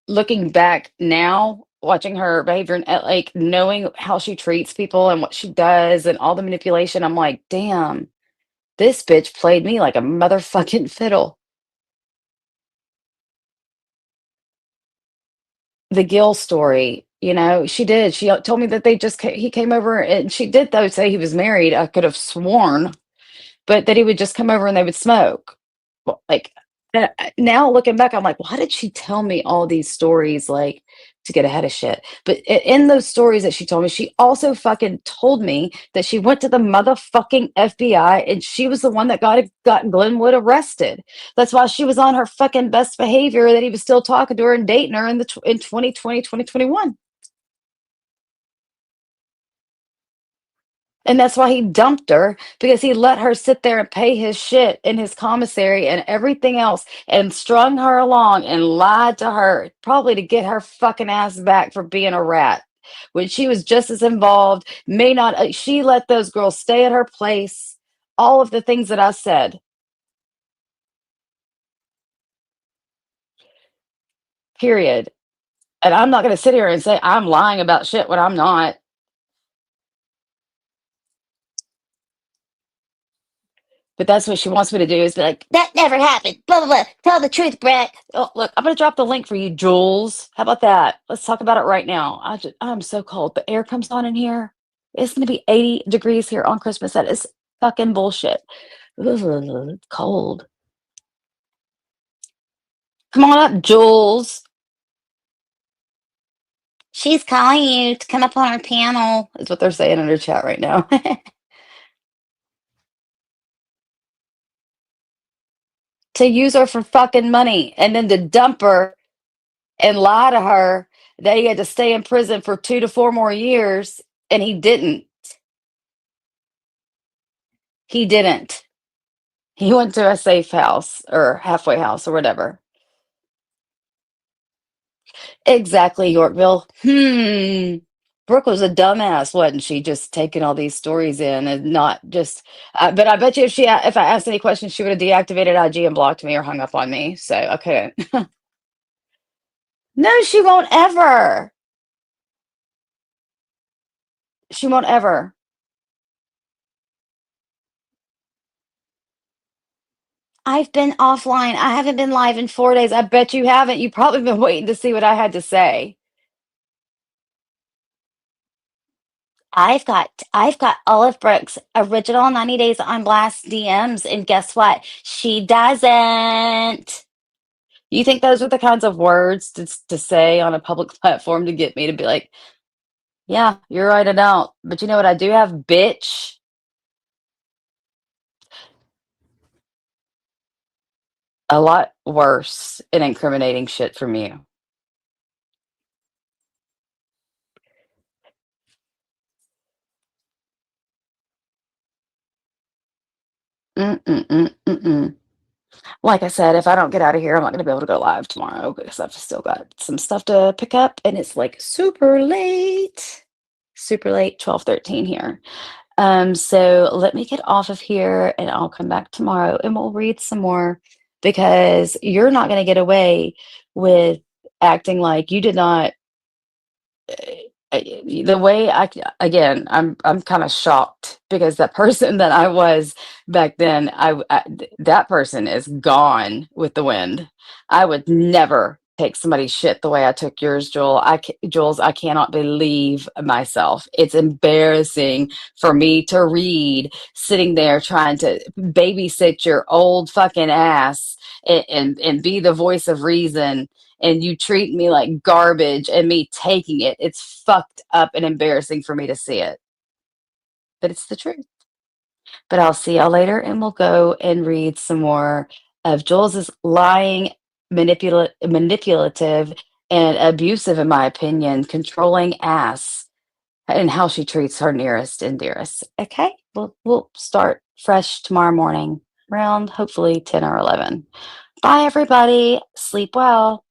looking back now, watching her behavior and like knowing how she treats people and what she does and all the manipulation, I'm like, damn, this bitch played me like a motherfucking fiddle. The Gil story, You know, she did. She told me that he came over, and she did though say he was married. I could have sworn, but that he would just come over and they would smoke. Well, like now looking back, I'm like, why did she tell me all these stories like to get ahead of shit? But in those stories that she told me, she also fucking told me that she went to the motherfucking FBI and she was the one that got Glenwood arrested. That's why she was on her fucking best behavior, that he was still talking to her and dating her in 2020, 2021. And that's why he dumped her, because he let her sit there and pay his shit in his commissary and everything else and strung her along and lied to her, probably to get her fucking ass back for being a rat. When she was just as involved, may not, she let those girls stay at her place, all of the things that I said. Period. And I'm not going to sit here and say I'm lying about shit when I'm not. But that's what she wants me to do, is be like, that never happened. Blah, blah, blah. Tell the truth, Brett. Oh, look, I'm going to drop the link for you, Jules. How about that? Let's talk about it right now. I'm so cold. The air comes on in here. It's going to be 80 degrees here on Christmas. That is fucking bullshit. Ugh, cold. Come on up, Jules. She's calling you to come up on our panel, is what they're saying in her chat right now. To use her for fucking money and then to dump her and lie to her that he had to stay in prison for 2 to 4 more years, and he didn't. He didn't. He went to a safe house or halfway house or whatever. Exactly, Yorkville. Brooke was a dumbass, wasn't she? Just taking all these stories in and not just. But I bet you if I asked any questions, she would have deactivated IG and blocked me or hung up on me. So okay. No, she won't ever. She won't ever. I've been offline. I haven't been live in 4 days. I bet you haven't. You've probably been waiting to see what I had to say. I've got Olive Brooks' original 90 Days on Blast DMs, and guess what? She doesn't. You think those are the kinds of words to say on a public platform to get me to be like, yeah, you're right, I don't. But you know what I do have, bitch? A lot worse and incriminating shit from you. Mm-mm-mm-mm-mm. Like I said, if I don't get out of here, I'm not gonna be able to go live tomorrow because I've still got some stuff to pick up, and it's like super late. Super late, 12:13 here. So let me get off of here and I'll come back tomorrow and we'll read some more, because you're not gonna get away with acting like you did not. The way again, I'm kind of shocked, because that person that I was back then, that person is gone with the wind. I would never take somebody's shit the way I took yours, Jules. I cannot believe myself. It's embarrassing for me to read, sitting there trying to babysit your old fucking ass and be the voice of reason, and you treat me like garbage and me taking it. It's fucked up and embarrassing for me to see it. But it's the truth. But I'll see y'all later, and we'll go and read some more of Jules' lying, manipulative, and abusive, in my opinion, controlling ass, and how she treats her nearest and dearest. Okay? We'll start fresh tomorrow morning around hopefully 10 or 11. Bye, everybody. Sleep well.